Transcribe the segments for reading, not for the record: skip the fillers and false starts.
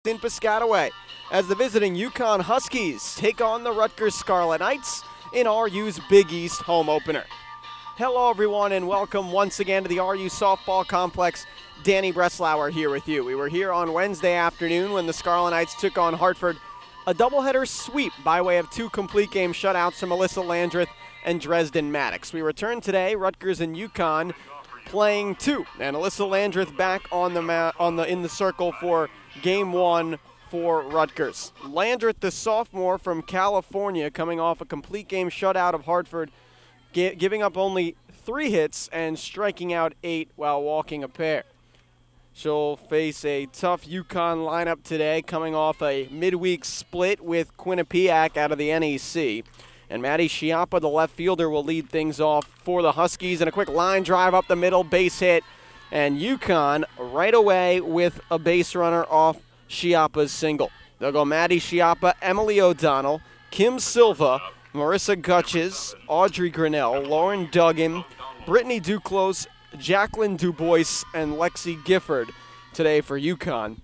in Piscataway as the visiting UConn Huskies take on the Rutgers Scarlet Knights in RU's Big East home opener. Hello everyone and welcome once again to the RU Softball Complex. Danny Breslauer here with you. We were here on Wednesday afternoon when the Scarlet Knights took on Hartford, a doubleheader sweep by way of 2 complete game shutouts from Alyssa Landreth and Dresden Maddox. We return today, Rutgers and UConn playing 2, and Alyssa Landreth back on in the circle for game 1 for Rutgers. Landreth, the sophomore from California, coming off a complete game shutout of Hartford, giving up only 3 hits and striking out 8 while walking a pair. She'll face a tough UConn lineup today, coming off a midweek split with Quinnipiac out of the NEC. And Maddie Schiappa, the left fielder, will lead things off for the Huskies. And a quick line drive up the middle, base hit. And UConn right away with a base runner off Schiappa's single. They'll go Maddie Schiappa, Emily O'Donnell, Kim Silva, Marissa Gutches, Audrey Grinnell, Lauren Duggan, Brittany Duclos, Jacqueline Dubois, and Lexi Gifford today for UConn.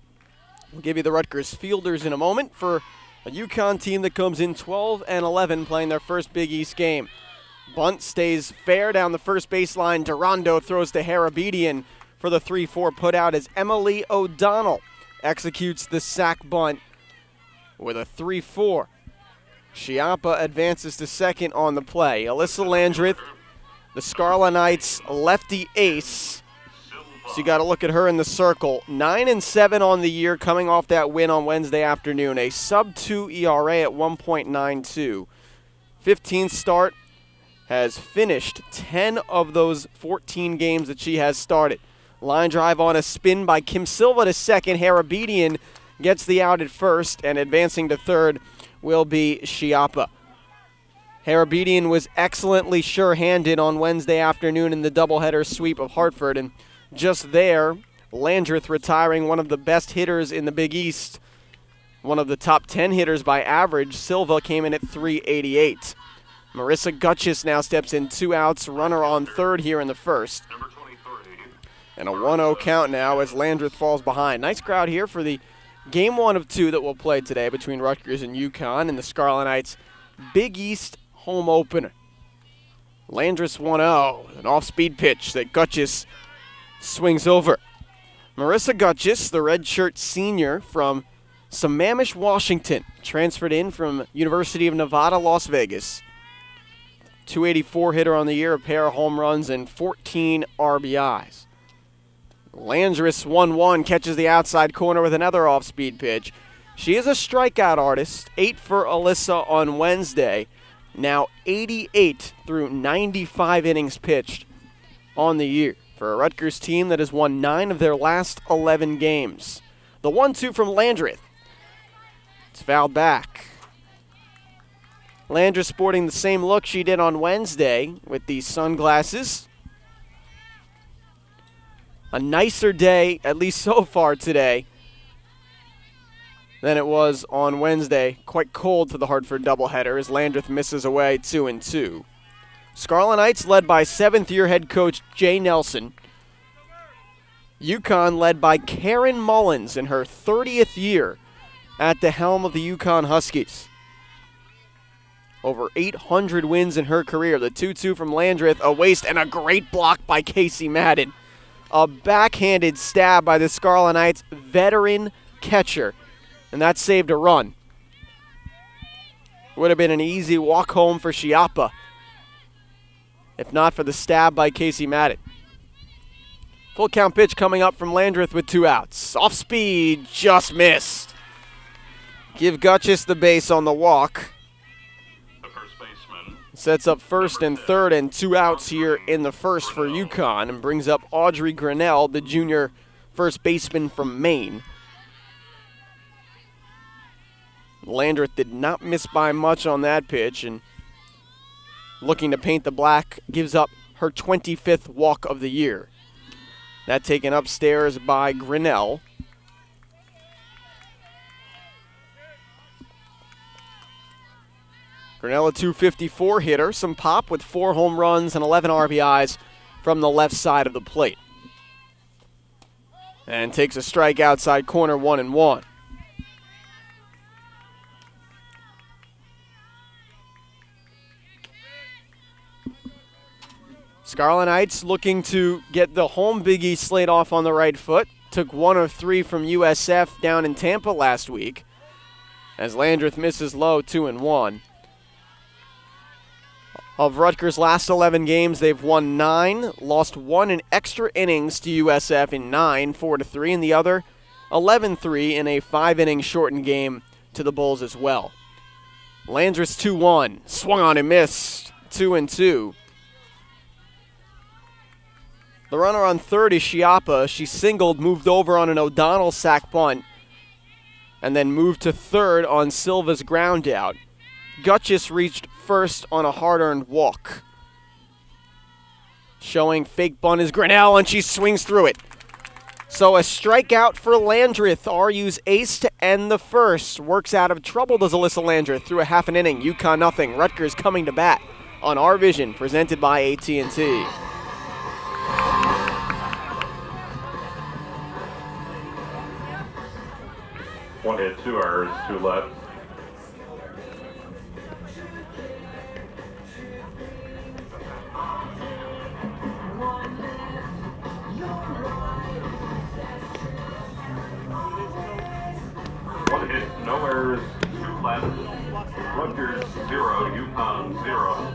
We'll give you the Rutgers fielders in a moment for a UConn team that comes in 12-11 playing their first Big East game. Bunt stays fair down the first baseline. Durando throws to Harabedian for the 3-4 putout as Emily O'Donnell executes the sac bunt with a 3-4. Schiappa advances to second on the play. Alyssa Landreth, the Scarlet Knights lefty ace. So you got to look at her in the circle. 9-7 on the year, coming off that win on Wednesday afternoon. A sub-2 ERA at 1.92. 15th start, has finished 10 of those 14 games that she has started. Line drive on a spin by Kim Silva to second. Harabedian gets the out at first, and advancing to third will be Schiappa. Harabedian was excellently sure-handed on Wednesday afternoon in the doubleheader sweep of Hartford, and just there, Landreth retiring one of the best hitters in the Big East, one of the top 10 hitters by average. Silva came in at .388. Marissa Gutches now steps in 2 outs, runner on third here in the first. And a 1-0 count now as Landreth falls behind. Nice crowd here for the game 1 of 2 that we'll play today between Rutgers and UConn and the Scarlet Knights Big East home opener. Landreth 1-0, an off-speed pitch that Gutches swings over. Marissa Gutches, the redshirt senior from Sammamish, Washington, transferred in from University of Nevada, Las Vegas. .284 hitter on the year, a pair of home runs, and 14 RBIs. Landreth 1-1, catches the outside corner with another off-speed pitch. She is a strikeout artist, 8 for Alyssa on Wednesday. Now 88 through 95 innings pitched on the year for a Rutgers team that has won 9 of their last 11 games. The 1-2 from Landreth. It's fouled back. Landreth sporting the same look she did on Wednesday with these sunglasses. A nicer day, at least so far today, than it was on Wednesday. Quite cold for the Hartford doubleheader as Landreth misses away 2-2. Scarlet Knights led by 7th-year head coach Jay Nelson. UConn led by Karen Mullins in her 30th year at the helm of the UConn Huskies. Over 800 wins in her career. The 2-2 from Landreth, a waste and a great block by Casey Madden. A backhanded stab by the Scarlet Knights veteran catcher, and that saved a run. Would have been an easy walk home for Schiappa if not for the stab by Casey Madden. Full count pitch coming up from Landreth with 2 outs. Off speed, just missed. Give Gutches the base on the walk. The first baseman Sets up first and third and 2 outs here in the first for UConn and brings up Audrey Grinnell, the junior first baseman from Maine. Landreth did not miss by much on that pitch, and looking to paint the black, gives up her 25th walk of the year. That taken upstairs by Grinnell. Grinnell, a .254 hitter, some pop with 4 home runs and 11 RBIs from the left side of the plate. And takes a strike outside corner, 1-1. Scarlet Knights looking to get the home Big East slate off on the right foot. Took 1 of 3 from USF down in Tampa last week, as Landreth misses low 2-1. Of Rutgers' last 11 games, they've won 9, lost 1 in extra innings to USF in 9, 4-3, and the other 11-3 in a 5-inning shortened game to the Bulls as well. Landreth's 2-1, swung on and missed, 2-2. The runner on third is Chiappa. She singled, moved over on an O'Donnell sac bunt, and then moved to third on Silva's ground out. Gutchis reached first on a hard-earned walk. Showing fake bunt is Grinnell, and she swings through it. So a strikeout for Landreth, RU's ace to end the first. Works out of trouble, does Alyssa Landreth, through a half an inning. UConn nothing. Rutgers coming to bat on RVision, presented by AT&T. One hit, 2 errors, 2 left. One hit, no errors, 2 left. Rutgers 0, UConn 0.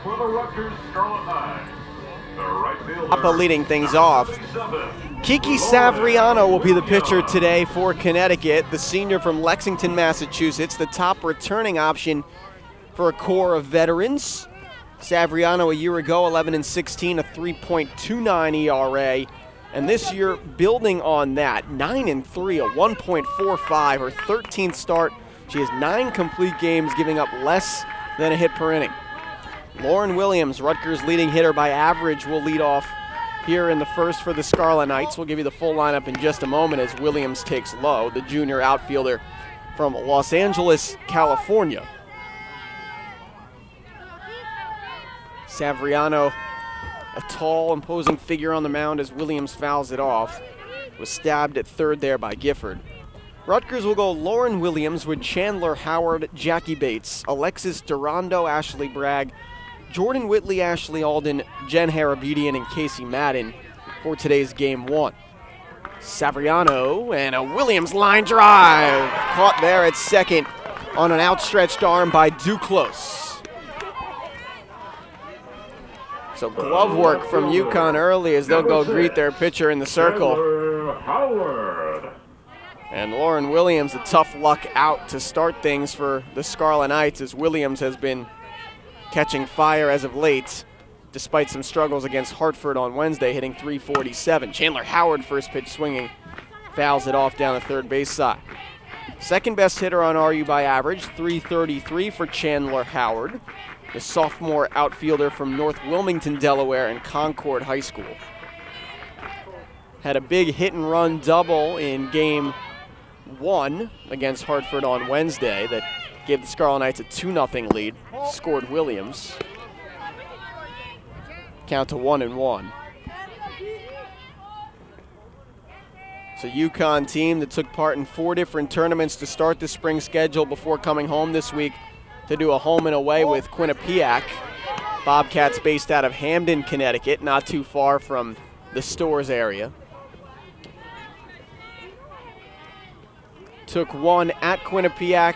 For the Rutgers Scarlet Knights, the right fielder, leading things off. Kiki Savriano will be the pitcher today for Connecticut, the senior from Lexington, Massachusetts, the top returning option for a core of veterans. Savriano a year ago, 11-16, a 3.29 ERA, and this year building on that, 9-3, a 1.45, her 13th start. She has 9 complete games, giving up less than a hit per inning. Lauren Williams, Rutgers' leading hitter by average, will lead off here in the first for the Scarlet Knights. We'll give you the full lineup in just a moment as Williams takes low, the junior outfielder from Los Angeles, California. Savriano, a tall, imposing figure on the mound as Williams fouls it off. Was stabbed at third there by Gifford. Rutgers will go Lauren Williams with Chandler Howard, Jackie Bates, Alexis Durando, Ashley Bragg, Jordan Whitley, Ashley Alden, Jen Harabedian, and Casey Madden for today's Game 1. Savriano and a Williams line drive. Caught there at second on an outstretched arm by Duclos. So glove work from UConn early as they'll go greet their pitcher in the circle. Howard. And Lauren Williams, a tough luck out to start things for the Scarlet Knights, as Williams has been catching fire as of late, despite some struggles against Hartford on Wednesday, hitting .347. Chandler Howard, first pitch swinging, fouls it off down the third base side. Second best hitter on RU by average, .333 for Chandler Howard, the sophomore outfielder from North Wilmington, Delaware, and Concord High School. Had a big hit and run double in Game 1 against Hartford on Wednesday that gave the Scarlet Knights a 2-0 lead. Scored Williams. Count to 1-1. It's a UConn team that took part in 4 different tournaments to start the spring schedule before coming home this week to do a home and away with Quinnipiac. Bobcats based out of Hamden, Connecticut, not too far from the Stores area. Took 1 at Quinnipiac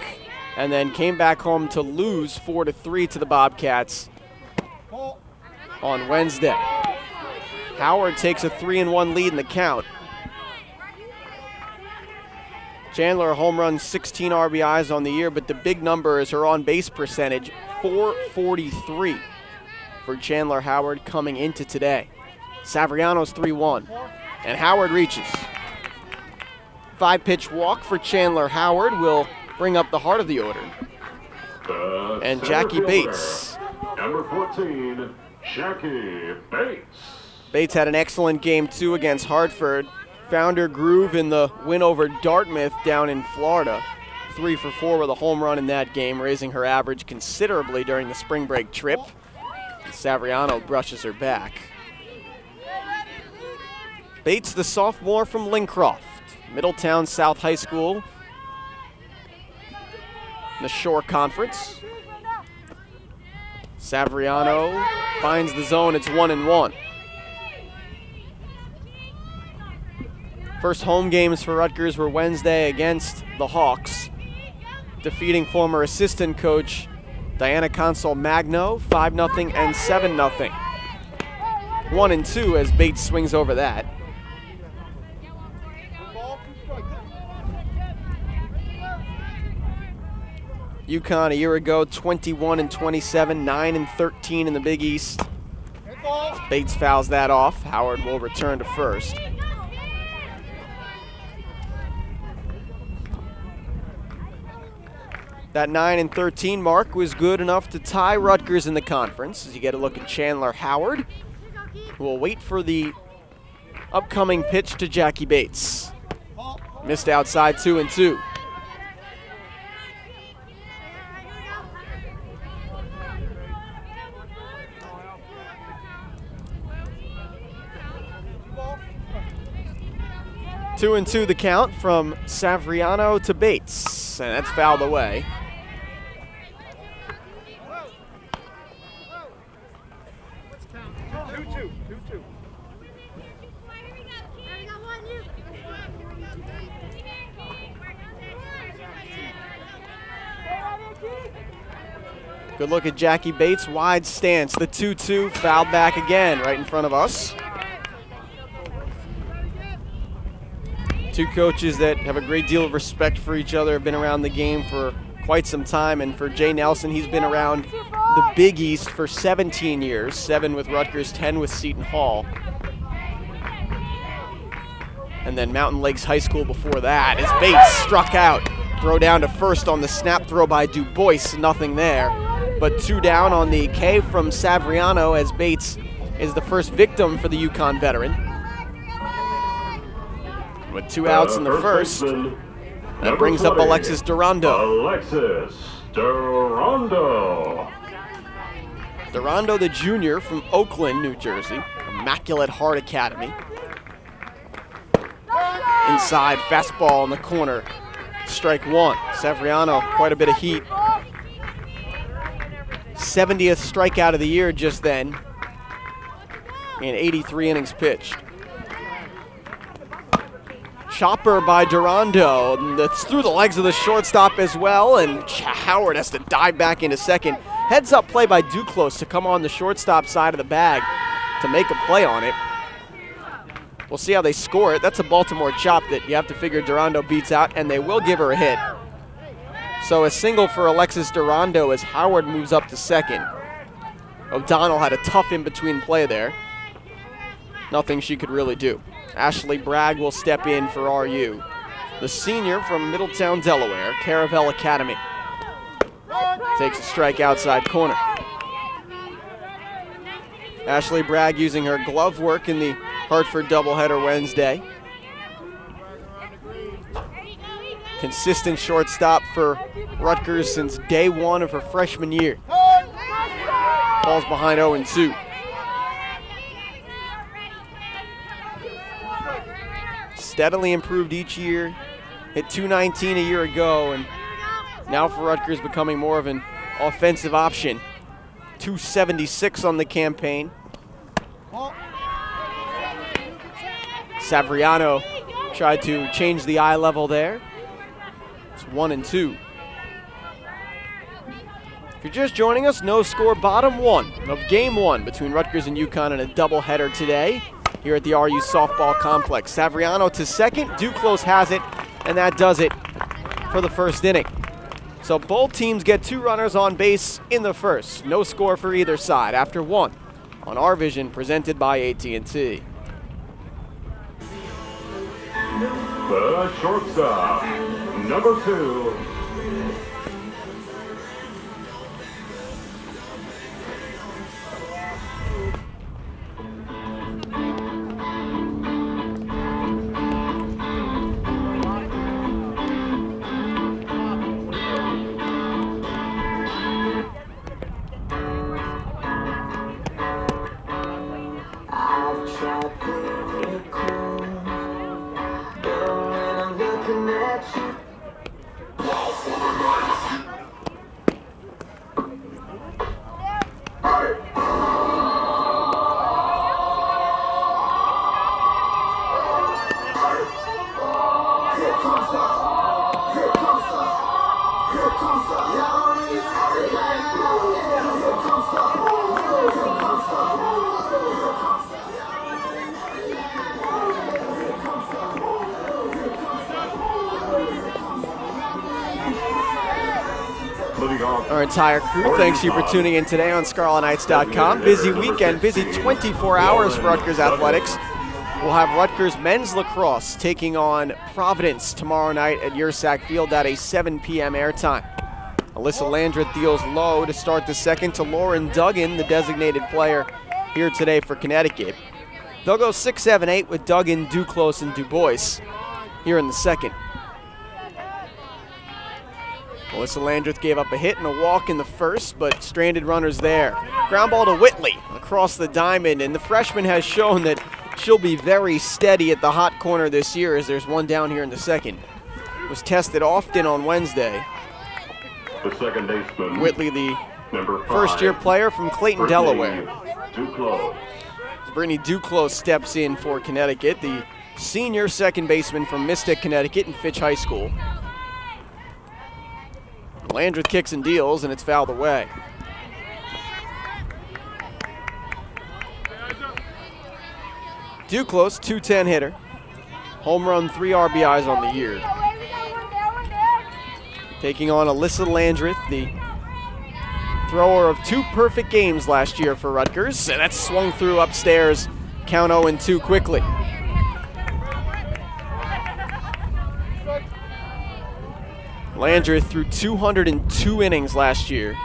and then came back home to lose 4-3 to the Bobcats on Wednesday. Howard takes a 3-1 lead in the count. Chandler, a home run, 16 RBIs on the year, but the big number is her on-base percentage, .443 for Chandler Howard coming into today. Savriano's 3-1, and Howard reaches. 5-pitch walk for Chandler Howard will bring up the heart of the order. And Jackie Bates Number 14, Jackie Bates. Bates had an excellent game, too, against Hartford. Found her groove in the win over Dartmouth down in Florida. 3 for 4 with a home run in that game, raising her average considerably during the spring break trip. Savriano brushes her back. Bates, the sophomore from Lincroft, Middletown South High School, in the Shore Conference. Savriano finds the zone, it's 1-1. First home games for Rutgers were Wednesday against the Hawks, defeating former assistant coach Diana Consol-Magno 5-0 and 7-0. 1-2 as Bates swings over that. UConn a year ago, 21-27, 9-13 in the Big East. Bates fouls that off. Howard will return to first. That 9-13 mark was good enough to tie Rutgers in the conference, as you get a look at Chandler Howard, who will wait for the upcoming pitch to Jackie Bates. Missed outside, 2-2. Two and two the count from Savriano to Bates, and that's fouled away. Good look at Jackie Bates, wide stance, the 2-2, fouled back again right in front of us. Two coaches that have a great deal of respect for each other, have been around the game for quite some time, and for Jay Nelson, he's been around the Big East for 17 years, 7 with Rutgers, 10 with Seton Hall. And then Mountain Lakes High School before that, as Bates struck out. Throw down to first on the snap throw by Dubois, nothing there. But 2 down on the K from Savriano, as Bates is the first victim for the UConn veteran. With 2 outs in the first, that brings up Alexis Durando. Alexis Durando. Durando, the junior from Oakland, New Jersey, Immaculate Heart Academy. Inside, fastball in the corner, strike 1. Savriano, quite a bit of heat. 70th strikeout of the year just then, in 83 innings pitched. Chopper by Durando, that's through the legs of the shortstop as well, and Howard has to dive back into second. Heads up play by Duclos to come on the shortstop side of the bag to make a play on it. We'll see how they score it. That's a Baltimore chop that you have to figure Durando beats out, and they will give her a hit. So a single for Alexis Durando as Howard moves up to second. O'Donnell had a tough in-between play there. Nothing she could really do. Ashley Bragg will step in for RU. The senior from Middletown, Delaware, Caravel Academy. Takes a strike outside corner. Ashley Bragg using her glove work in the Hartford doubleheader Wednesday. Consistent shortstop for Rutgers since day 1 of her freshman year. Falls behind 0-2. Steadily improved each year. Hit .219 a year ago, and now for Rutgers becoming more of an offensive option. .276 on the campaign. Savriano tried to change the eye level there. It's 1-2. If you're just joining us, no score, bottom 1 of game 1 between Rutgers and UConn in a doubleheader today here at the RU Softball Complex. Savriano to second, Duclos has it, and that does it for the first inning. So both teams get 2 runners on base in the first. No score for either side after 1 on RVision, presented by AT&T. The shortstop, number 2. off. Our entire crew thanks you for tuning in today on ScarletKnights.com. Busy weekend, busy 24 hours for Rutgers Athletics. We'll have Rutgers men's lacrosse taking on Providence tomorrow night at Yersack Field at a 7 p.m. airtime. Alyssa Landreth deals low to start the second to Lauren Duggan, the designated player here today for Connecticut. They'll go 6-7-8 with Duggan, Duclos, and Dubois here in the second. Alyssa Landreth gave up a hit and a walk in the first, but stranded runners there. Ground ball to Whitley across the diamond, and the freshman has shown that she'll be very steady at the hot corner this year, as there's one down here in the second. Was tested often on Wednesday. The second baseman, Whitley, the number 5, first-year player from Clayton, Delaware. Duclos. Brittany Duclos steps in for Connecticut, the senior second baseman from Mystic, Connecticut, and Fitch High School. Landreth kicks and deals, and it's fouled away. Duclos, 210 hitter. Home run, 3 RBIs on the year. Taking on Alyssa Landreth, the thrower of 2 perfect games last year for Rutgers, and that's swung through upstairs, count 0-2 quickly. Landreth threw 202 innings last year.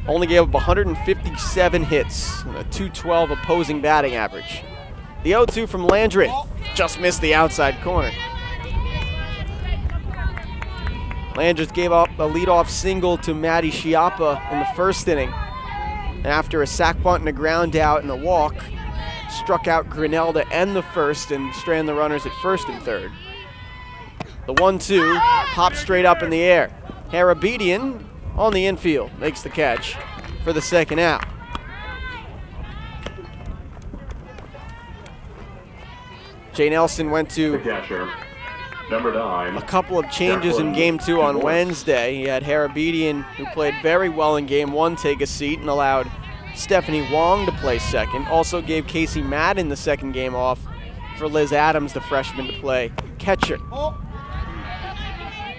Only gave up 157 hits and a .212 opposing batting average. The 0-2 from Landreth just missed the outside corner. Landreth gave up a leadoff single to Maddie Schiappa in the first inning. After a sac bunt and a ground out and a walk, struck out Grinnell to end the first and strand the runners at first and third. The 1-2 pops straight up in the air. Harabedian on the infield makes the catch for the second out. Jay Nelson went The to catcher, number 9. a couple of changes in Game 2 on Wednesday. He had Harabedian, who played very well in Game 1, take a seat and allowed Stephanie Wong to play second. Also gave Casey Madden the second game off for Liz Adams, the freshman, to play catcher.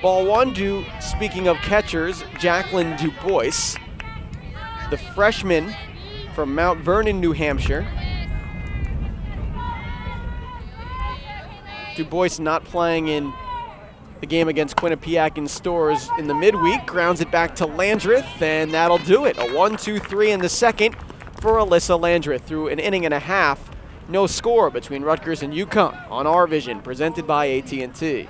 Ball 1 to, speaking of catchers, Jacqueline Dubois, the freshman from Mount Vernon, New Hampshire. Dubois not playing in the game against Quinnipiac in Stores in the midweek. Grounds it back to Landreth, and that'll do it. A 1-2-3 in the second for Alyssa Landreth through an inning and a half. No score between Rutgers and UConn on RVision, presented by AT&T.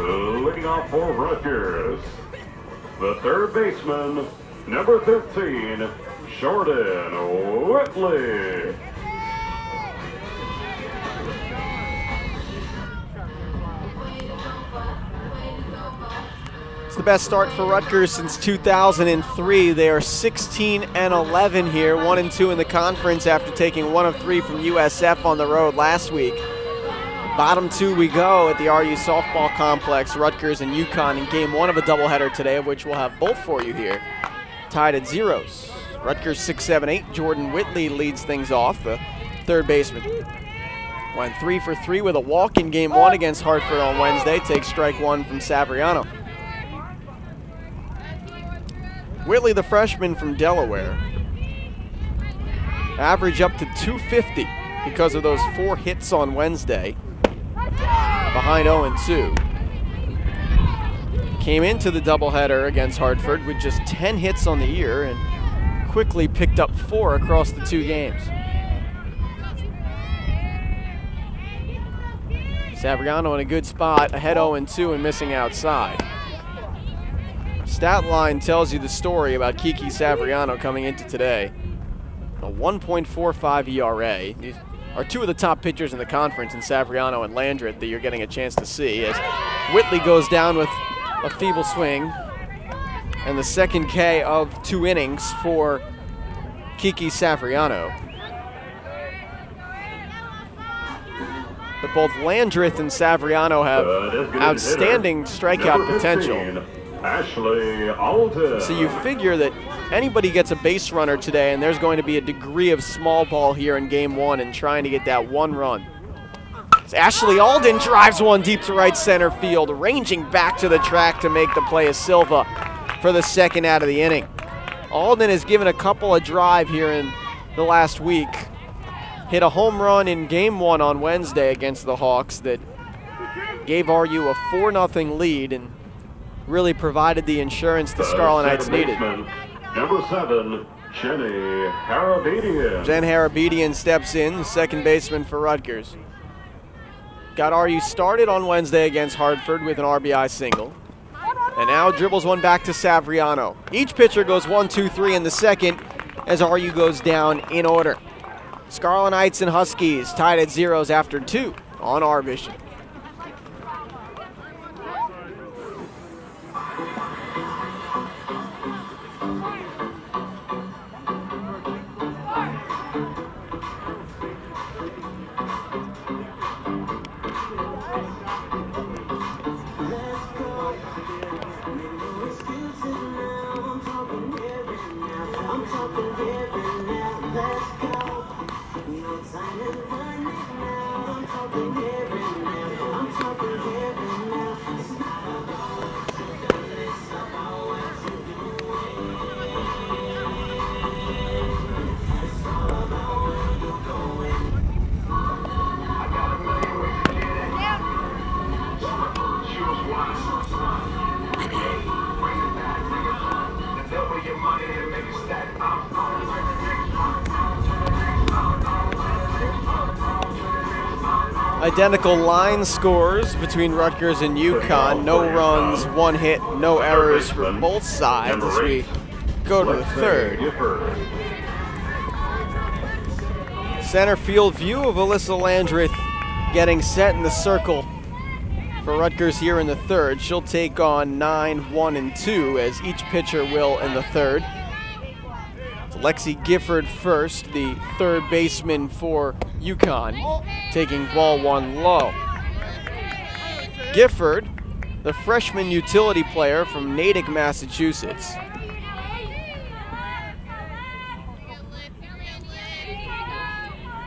Leading off for Rutgers, the third baseman, number 13, Jordan Whitley. It's the best start for Rutgers since 2003. They are 16-11 here, 1-2 in the conference after taking 1 of 3 from USF on the road last week. Bottom 2 we go at the RU softball complex, Rutgers and UConn in Game 1 of a doubleheader today, of which we'll have both for you here, tied at zeros. Rutgers 6-7-8. Jordan Whitley leads things off, the third baseman. Went 3 for 3 with a walk in Game 1 against Hartford on Wednesday. Takes strike 1 from Savriano. Whitley, the freshman from Delaware. Average up to 250 because of those 4 hits on Wednesday. Behind 0-2. Came into the doubleheader against Hartford with just 10 hits on the year and quickly picked up 4 across the 2 games. Savriano in a good spot, ahead 0-2 and missing outside. Stat line tells you the story about Kiki Savriano coming into today. A 1.45 ERA. These are 2 of the top pitchers in the conference in Savriano and Landreth that you're getting a chance to see as Whitley goes down with a feeble swing. And the second K of 2 innings for Kiki Savriano. But both Landreth and Savriano have outstanding strikeout potential. Ashley Alden. So you figure that anybody gets a base runner today, and there's going to be a degree of small ball here in game 1 and trying to get that 1 run. As Ashley Alden drives one deep to right center field, ranging back to the track to make the play as Silva for the second out of the inning. Alden has given a couple of drive here in the last week. Hit a home run in game 1 on Wednesday against the Hawks that gave RU a 4-0 lead and really provided the insurance the Scarlet Knights needed. Number 7, Jenny Harabedian. Jen Harabedian steps in, second baseman for Rutgers. Got RU started on Wednesday against Hartford with an RBI single. And now dribbles one back to Savriano. Each pitcher goes 1-2-3 in the second as RU goes down in order. Scarlet Knights and Huskies tied at 0s after 2 on RVision. Identical line scores between Rutgers and UConn. No runs, 1 hit, no errors for both sides as we go to the third. Center field view of Alyssa Landreth getting set in the circle for Rutgers here in the third. She'll take on 9, 1, and 2 as each pitcher will in the third. It's Lexi Gifford first, the third baseman for UConn, taking ball 1 low. Gifford, the freshman utility player from Natick, Massachusetts.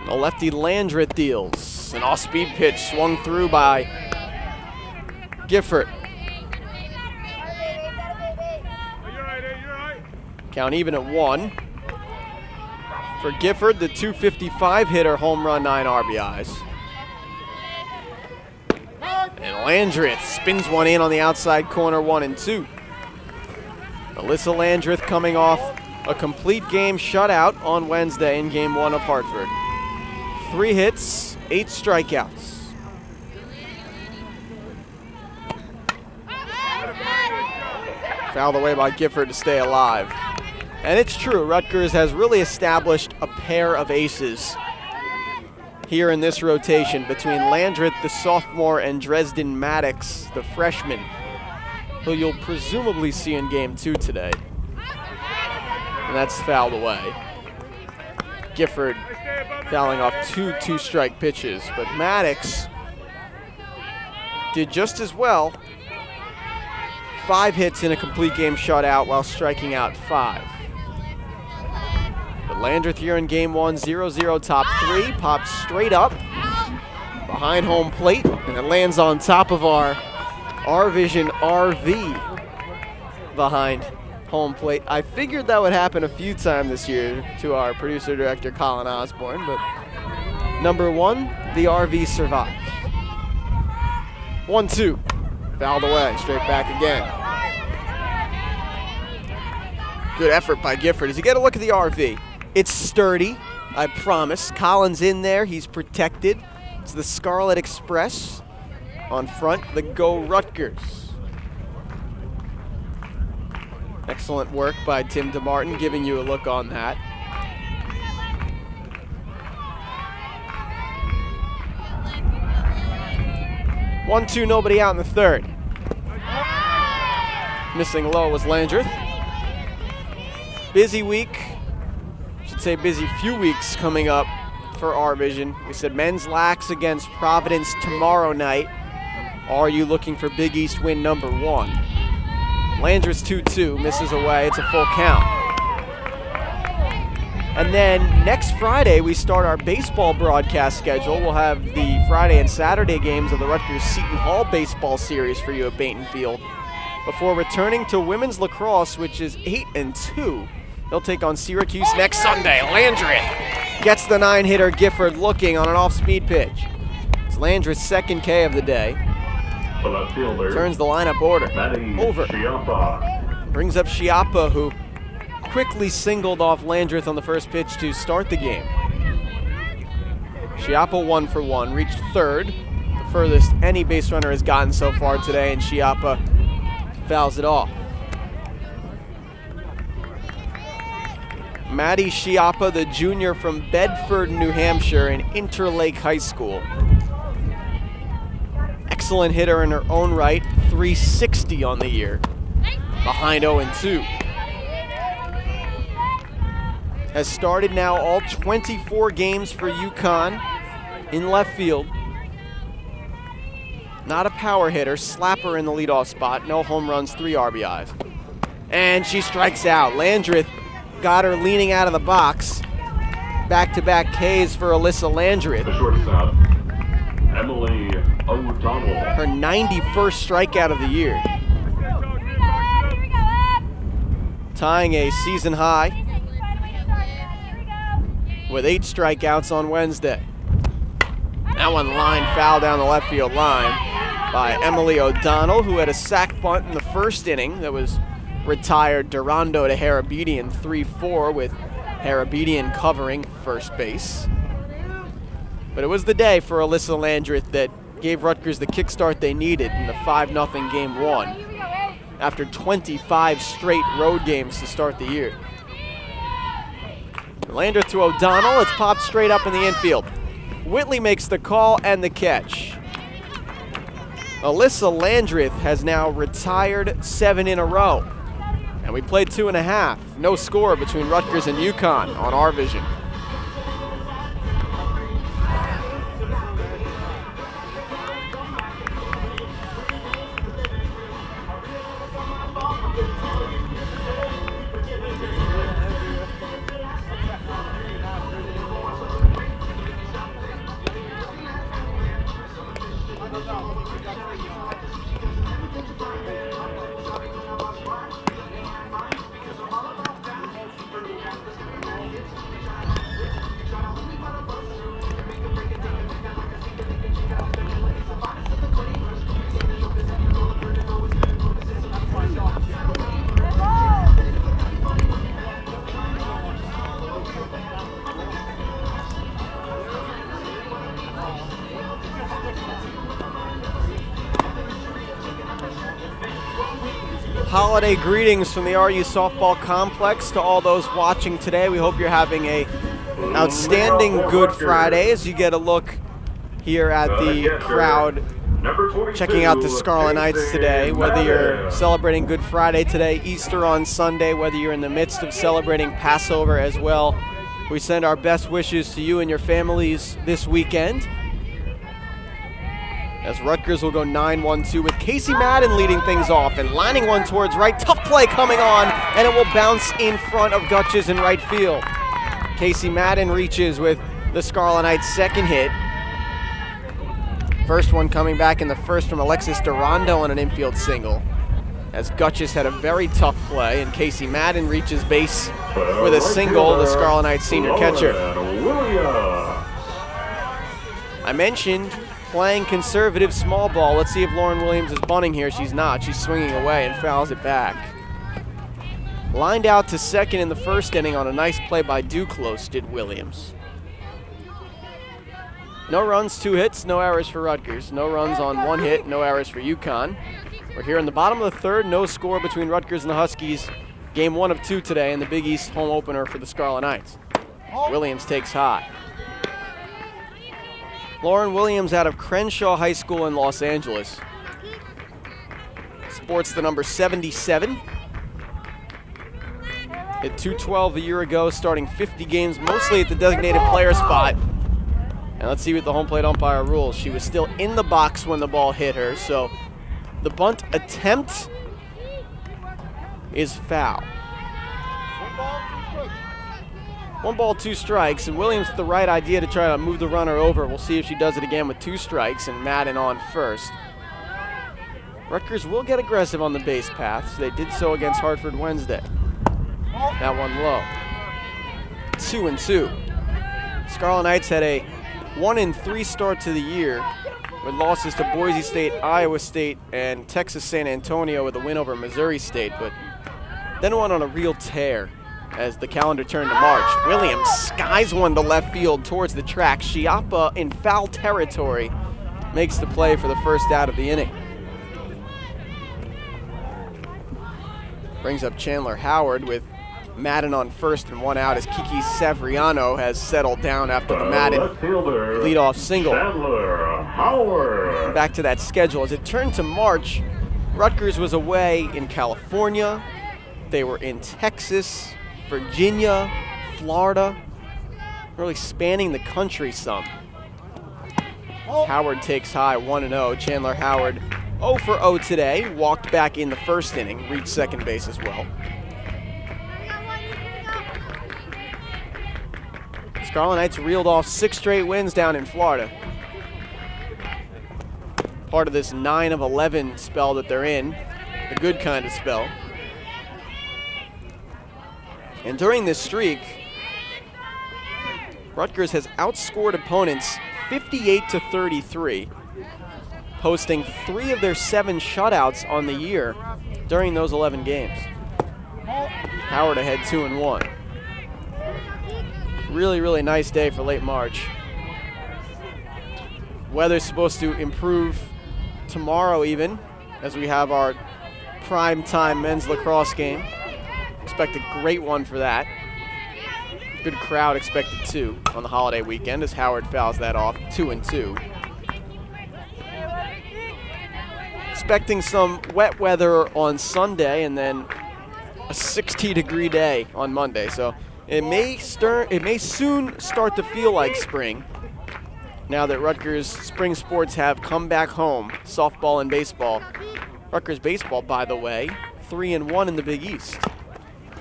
The lefty Landreth deals. An off-speed pitch swung through by Gifford. Count even at 1. For Gifford, the .255 hitter, home run, 9 RBIs. And Landreth spins one in on the outside corner, 1 and 2. Alyssa Landreth coming off a complete game shutout on Wednesday in game 1 of Hartford. 3 hits, 8 strikeouts. Fouled away by Gifford to stay alive. And it's true, Rutgers has really established a pair of aces here in this rotation between Landreth, the sophomore, and Dresden Maddox, the freshman, who you'll presumably see in game 2 today. And that's fouled away. Gifford fouling off 2 two-strike pitches, but Maddox did just as well. 5 hits in a complete game shutout while striking out 5. But Landreth here in game 1, 0-0 top 3, pops straight up behind home plate, and it lands on top of our RVision RV behind home plate. I figured that would happen a few times this year to our producer-director, Colin Osborne, but number 1, the RV survives. 1-2, fouled away, straight back again. Good effort by Gifford. As you get a look at the RV, it's sturdy, I promise. Colin's in there, he's protected. It's the Scarlet Express on front, the Go Rutgers. Excellent work by Tim DeMartin, giving you a look on that. One, two, nobody out in the third. Missing low was Landreth. Busy week, should say busy few weeks coming up for RVision. We said men's lax against Providence tomorrow night. Are you looking for Big East win number 1? Landreth's 2-2, misses away, it's a full count. And then next Friday, we start our baseball broadcast schedule. We'll have the Friday and Saturday games of the Rutgers Seton Hall baseball series for you at Bainton Field, before returning to women's lacrosse, which is 8-2. They'll take on Syracuse next Sunday. Landreth gets the 9-hitter. Gifford looking on an off-speed pitch. It's Landreth's second K of the day. Turns the lineup order over. Brings up Schiappa, who quickly singled off Landreth on the first pitch to start the game. Schiappa 1 for 1, reached third, the furthest any base runner has gotten so far today, and Schiappa fouls it off. Maddie Schiappa, the junior from Bedford, New Hampshire, in Interlake High School. Excellent hitter in her own right, 360 on the year, behind 0-2. Has started now all 24 games for UConn in left field. Not a power hitter, slapper in the leadoff spot, no home runs, 3 RBIs. And she strikes out. Landreth got her leaning out of the box. Back-to-back Ks for Alyssa Landreth. The shortstop, Emily O'Donnell. Her 91st strikeout of the year. Tying a season high with 8 strikeouts on Wednesday. That one line foul down the left field line by Emily O'Donnell, who had a sac bunt in the first inning that was retired Durando to Harabedian 3-4, with Harabedian covering first base. But it was the day for Alyssa Landreth that gave Rutgers the kickstart they needed in the 5-0 game 1 after 25 straight road games to start the year. Landreth to O'Donnell, it's popped straight up in the infield. Whitley makes the call and the catch. Alyssa Landreth has now retired 7 in a row. And we played 2.5. No score between Rutgers and UConn on RVision. Holiday greetings from the RU Softball Complex to all those watching today. We hope you're having a outstanding Good Friday as you get a look here at the crowd checking out the Scarlet Knights today. Whether you're celebrating Good Friday today, Easter on Sunday, whether you're in the midst of celebrating Passover as well, we send our best wishes to you and your families this weekend, as Rutgers will go 9-1-2 with Casey Madden leading things off and lining one towards right. Tough play coming on, and it will bounce in front of Gutches in right field. Casey Madden reaches with the Scarlet Knights' second hit. First one coming back in the first from Alexis Durando on an infield single. as Gutchess had a very tough play, and Casey Madden reaches base with a single, the Scarlet Knights senior catcher. I mentioned playing conservative small ball. Let's see if Lauren Williams is bunting here. She's not. She's swinging away and fouls it back. Lined out to second in the first inning on a nice play by Duclos, did Williams. No runs, 2 hits, no errors for Rutgers. No runs on 1 hit, no errors for UConn. We're here in the bottom of the third, no score between Rutgers and the Huskies. Game 1 of 2 today in the Big East home opener for the Scarlet Knights. Williams takes high. Lauren Williams out of Crenshaw High School in Los Angeles. Sports the number 77. Hit .212 a year ago, starting 50 games, mostly at the designated player spot. And let's see what the home plate umpire rules. She was still in the box when the ball hit her, so the bunt attempt is foul. 1 ball, 2 strikes, and Williams with the right idea to try to move the runner over. We'll see if she does it again with 2 strikes and Madden on first. Rutgers will get aggressive on the base paths. They did so against Hartford Wednesday. That one low. 2-2. Scarlet Knights had a 1-3 start to the year with losses to Boise State, Iowa State, and Texas San Antonio with a win over Missouri State, but then went on a real tear as the calendar turned to March. Williams skies one to left field towards the track. Chiappa in foul territory makes the play for the first out of the inning. Brings up Chandler Howard with Madden on first and 1 out as Kiki Savriano has settled down after the Madden leadoff single. Back to that schedule. As it turned to March, Rutgers was away in California. They were in Texas, Virginia, Florida, really spanning the country some. Howard takes high, 1-0. Chandler Howard 0 for 0 today. Walked back in the first inning, reached second base as well. Scarlet Knights reeled off 6 straight wins down in Florida. Part of this 9 of 11 spell that they're in, the good kind of spell. And during this streak, Rutgers has outscored opponents 58-33, posting 3 of their 7 shutouts on the year during those 11 games. Howard ahead 2-1. Really, really nice day for late March. Weather's supposed to improve tomorrow even, as we have our primetime men's lacrosse game. Expect a great one for that. Good crowd expected too on the holiday weekend as Howard fouls that off, 2-2. Expecting some wet weather on Sunday and then a 60-degree day on Monday. So it may soon start to feel like spring now that Rutgers spring sports have come back home, softball and baseball. Rutgers baseball, by the way, 3-1 in the Big East.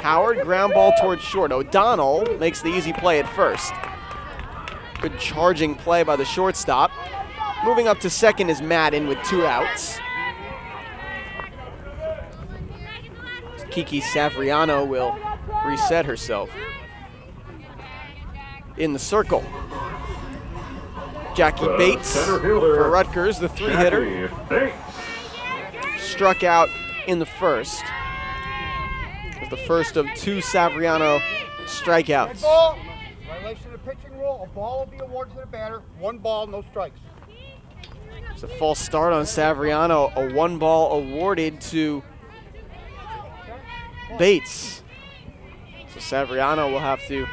Howard, ground ball towards short. O'Donnell makes the easy play at first. Good charging play by the shortstop. Moving up to second is Madden with 2 outs. Kiki Savriano will reset herself. In the circle, Jackie Bates for Rutgers, the 3-hitter. Struck out in the first. It was the first of 2 Savriano strikeouts. Violation of the pitching rule, a ball will be awarded to the batter. 1 ball, no strikes. It's a false start on Savriano. A 1 ball awarded to Bates. So Savriano will have to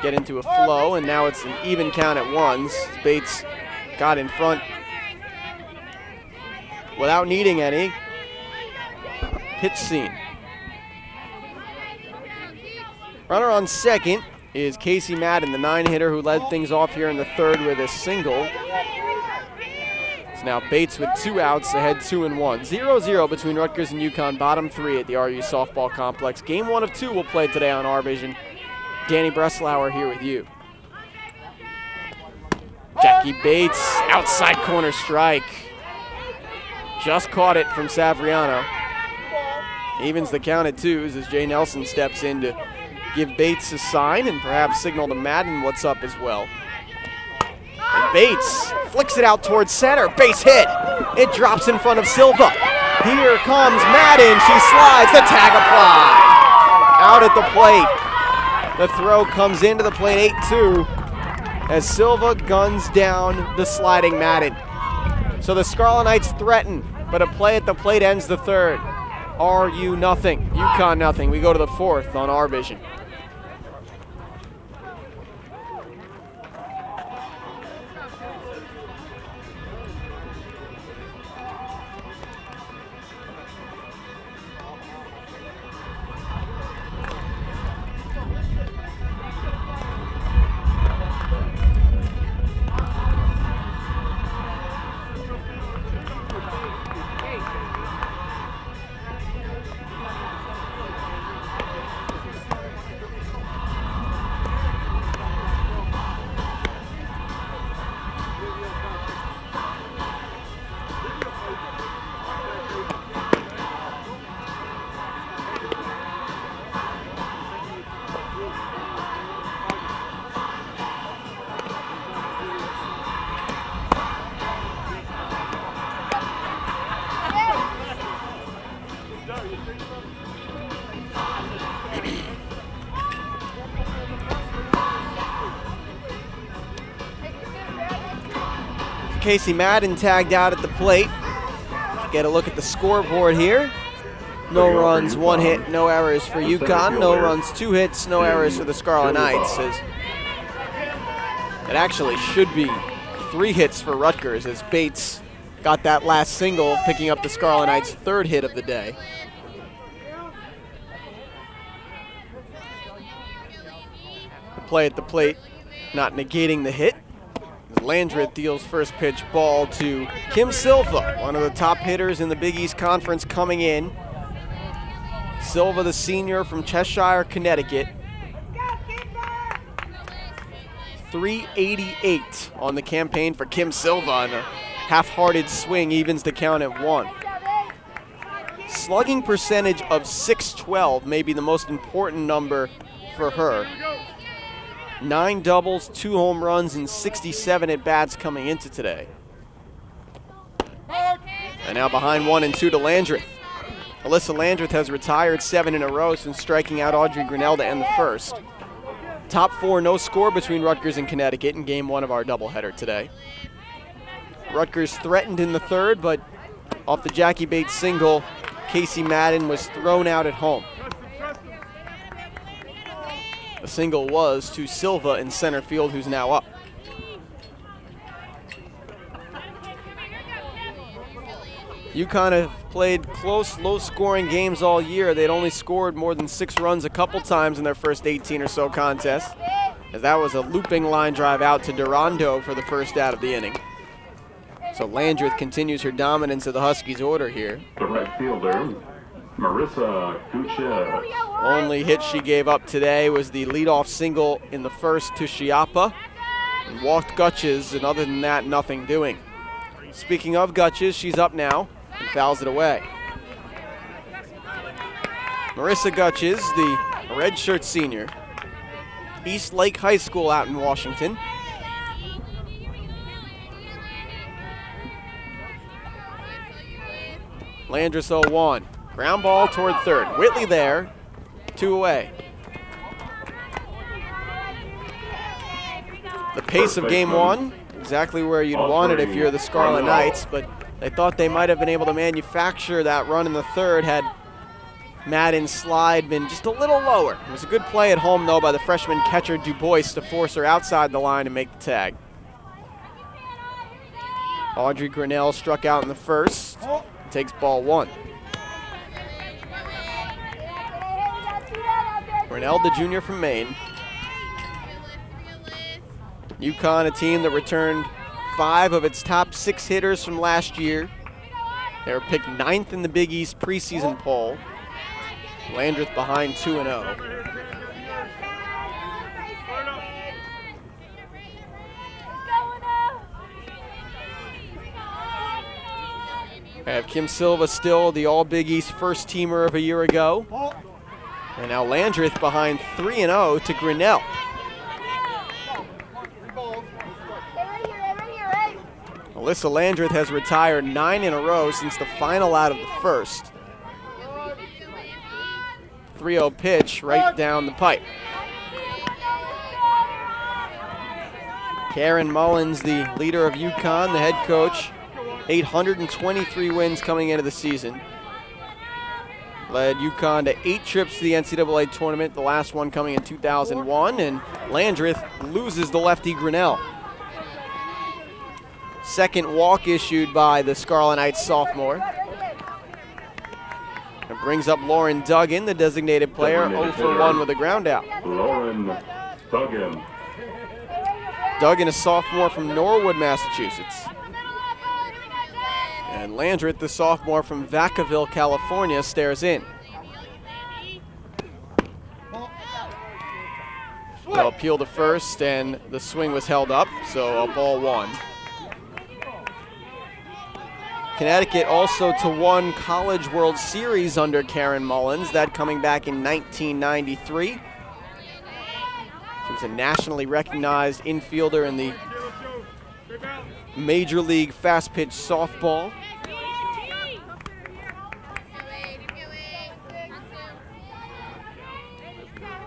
get into a flow, and now it's an even count at 1s. Bates got in front without needing any. Pitch scene. Runner on second is Casey Madden, the 9-hitter who led things off here in the third with a single. It's now Bates with 2 outs, ahead 2-1. 0-0 between Rutgers and UConn, bottom 3 at the RU Softball Complex. Game 1 of 2 will play today on RVision. Danny Breslauer here with you. Jackie Bates, outside corner strike. Just caught it from Savriano. Evens the count at 2s as Jay Nelson steps in to give Bates a sign and perhaps signal to Madden what's up as well. And Bates flicks it out towards center. Base hit. It drops in front of Silva. Here comes Madden. She slides. The tag applied. Out at the plate. The throw comes into the plate 8-2 as Silva guns down the sliding Madden. So the Scarlet Knights threaten, but a play at the plate ends the third. RU nothing, UConn nothing. We go to the fourth on RVision. Casey Madden tagged out at the plate. Get a look at the scoreboard here. No runs, 1 hit, no errors for UConn. No runs, 2 hits, no errors for the Scarlet Knights. It actually should be 3 hits for Rutgers as Bates got that last single, picking up the Scarlet Knights' 3rd hit of the day. The play at the plate not negating the hit. Landreth deals first pitch ball to Kim Silva, one of the top hitters in the Big East Conference coming in. Silva, the senior from Cheshire, Connecticut. 388 on the campaign for Kim Silva, and a half-hearted swing evens the count at 1. Slugging percentage of .612 may be the most important number for her. 9 doubles, 2 home runs, and 67 at-bats coming into today. And now behind 1 and 2 to Landreth. Alyssa Landreth has retired 7 in a row since striking out Audrey Grinnell to end the first. Top 4 no score between Rutgers and Connecticut in game 1 of our doubleheader today. Rutgers threatened in the third, but off the Jackie Bates single, Casey Madden was thrown out at home. The single was to Silva in center field, who's now up. UConn have played close, low-scoring games all year. They'd only scored more than 6 runs a couple times in their first 18 or so contests, as that was a looping line drive out to Durando for the first out of the inning. So Landreth continues her dominance of the Huskies' order here. The right fielder, Marissa Gutierrez. Only hit she gave up today was the leadoff single in the first to Chiappa, and walked Gutches, and other than that, nothing doing. Speaking of Gutches, she's up now and fouls it away. Marissa Gutches, the redshirt senior, East Lake High School out in Washington. Landreth 0-1. Ground ball toward third. Whitley there, 2 away. The pace of game 1, exactly where you'd want it if you're the Scarlet Knights, but they thought they might have been able to manufacture that run in the third had Madden's slide been just a little lower. It was a good play at home, though, by the freshman catcher DuBois to force her outside the line and make the tag. Audrey Grinnell struck out in the first, takes ball 1. Grinnell, the junior from Maine. UConn, a team that returned 5 of its top 6 hitters from last year. They were picked 9th in the Big East preseason poll. Landreth behind 2-0. have Kim Silva still the All-Big East first teamer of a year ago. And now Landreth behind 3-0 to Grinnell. Alyssa Landreth has retired 9 in a row since the final out of the first. 3-0 pitch right down the pipe. Karen Mullins, the leader of UConn, the head coach, 823 wins coming into the season. Led UConn to 8 trips to the NCAA tournament, the last one coming in 2001, and Landreth loses the lefty Grinnell. Second walk issued by the Scarlet Knights sophomore. It brings up Lauren Duggan, the designated player, 0 for 1 with a ground out. Lauren Duggan. Duggan, a sophomore from Norwood, Massachusetts. And Landreth, the sophomore from Vacaville, California, stares in. They'll appeal to first, and the swing was held up, so a ball 1. Connecticut also to 1 College World Series under Karen Mullins, that coming back in 1993. She was a nationally recognized infielder in the Major League Fast Pitch Softball.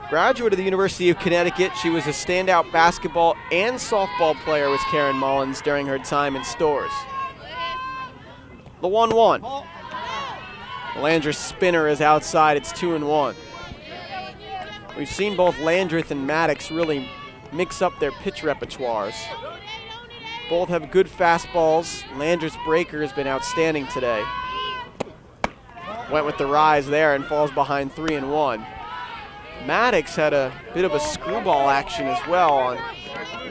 Graduate of the University of Connecticut, she was a standout basketball and softball player with Karen Mullins during her time in Storrs. The 1-1. Landreth's spinner is outside, it's 2-1. We've seen both Landreth and Maddox really mix up their pitch repertoires. Both have good fastballs. Landreth's breaker has been outstanding today. Went with the rise there and falls behind 3-1. Maddox had a bit of a screwball action as well on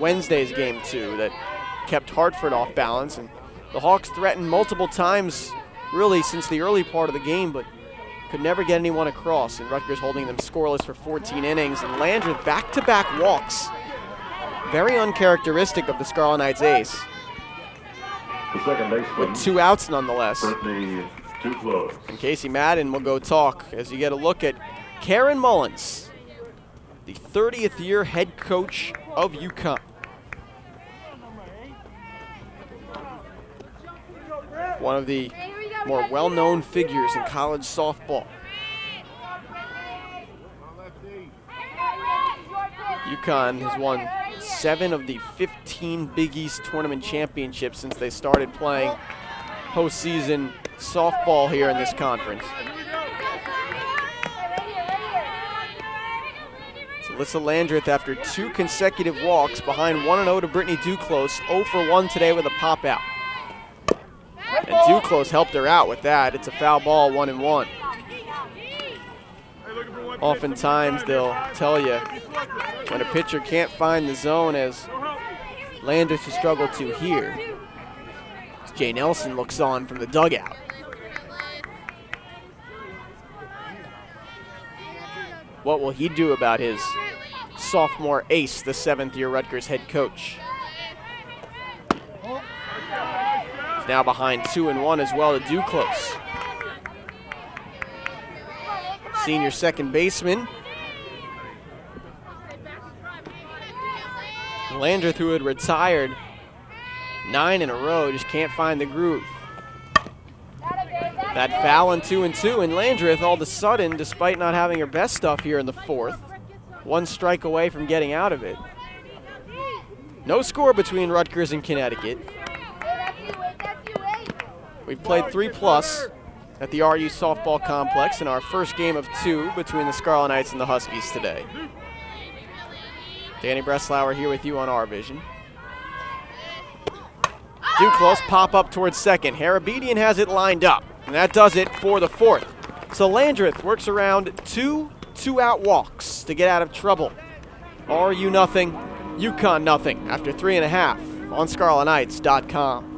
Wednesday's game 2 that kept Hartford off balance, and the Hawks threatened multiple times really since the early part of the game, but could never get anyone across, and Rutgers holding them scoreless for 14 innings. And Landreth back-to-back walks. Very uncharacteristic of the Scarlet Knights ace. The second baseman, with 2 outs nonetheless. Brittany Duclos. And Casey Madden will go talk as you get a look at Karen Mullins, the 30th year head coach of UConn. One of the more well-known figures in college softball. UConn has won 7 of the 15 Big East tournament championships since they started playing postseason softball here in this conference. So Alyssa Landreth, after 2 consecutive walks, behind 1-0 to Brittany Duclos, 0 for 1 today with a pop out. And Duclos helped her out with that. It's a foul ball, 1-1. Oftentimes they'll tell you when a pitcher can't find the zone, as Landreth has struggled to here. Jay Nelson looks on from the dugout. What will he do about his sophomore ace, the 7th-year Rutgers head coach? He's now behind 2-1 as well to Duclos. Senior second baseman. Landreth, who had retired 9 in a row, just can't find the groove. That foul in 2-2, and Landreth all of a sudden, despite not having her best stuff here in the 4th, 1 strike away from getting out of it. No score between Rutgers and Connecticut. We've played 3+ at the RU softball complex in our first game of 2 between the Scarlet Knights and the Huskies today. Danny Breslauer here with you on RVision. Duclos pop up towards second. Harabedian has it lined up, and that does it for the 4th. So Landreth works around 2 2-out walks to get out of trouble. RU nothing, UConn nothing after 3.5 on ScarletKnights.com.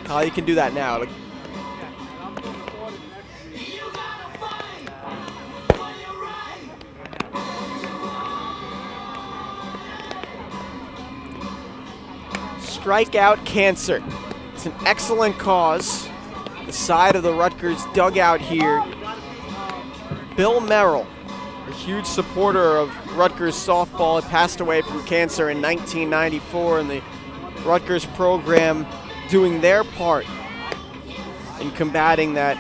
Kyle, you can do that now. Strikeout cancer. It's an excellent cause. The side of the Rutgers dugout here. Bill Merrill, a huge supporter of Rutgers softball, had passed away from cancer in 1994, and the Rutgers program doing their part in combating that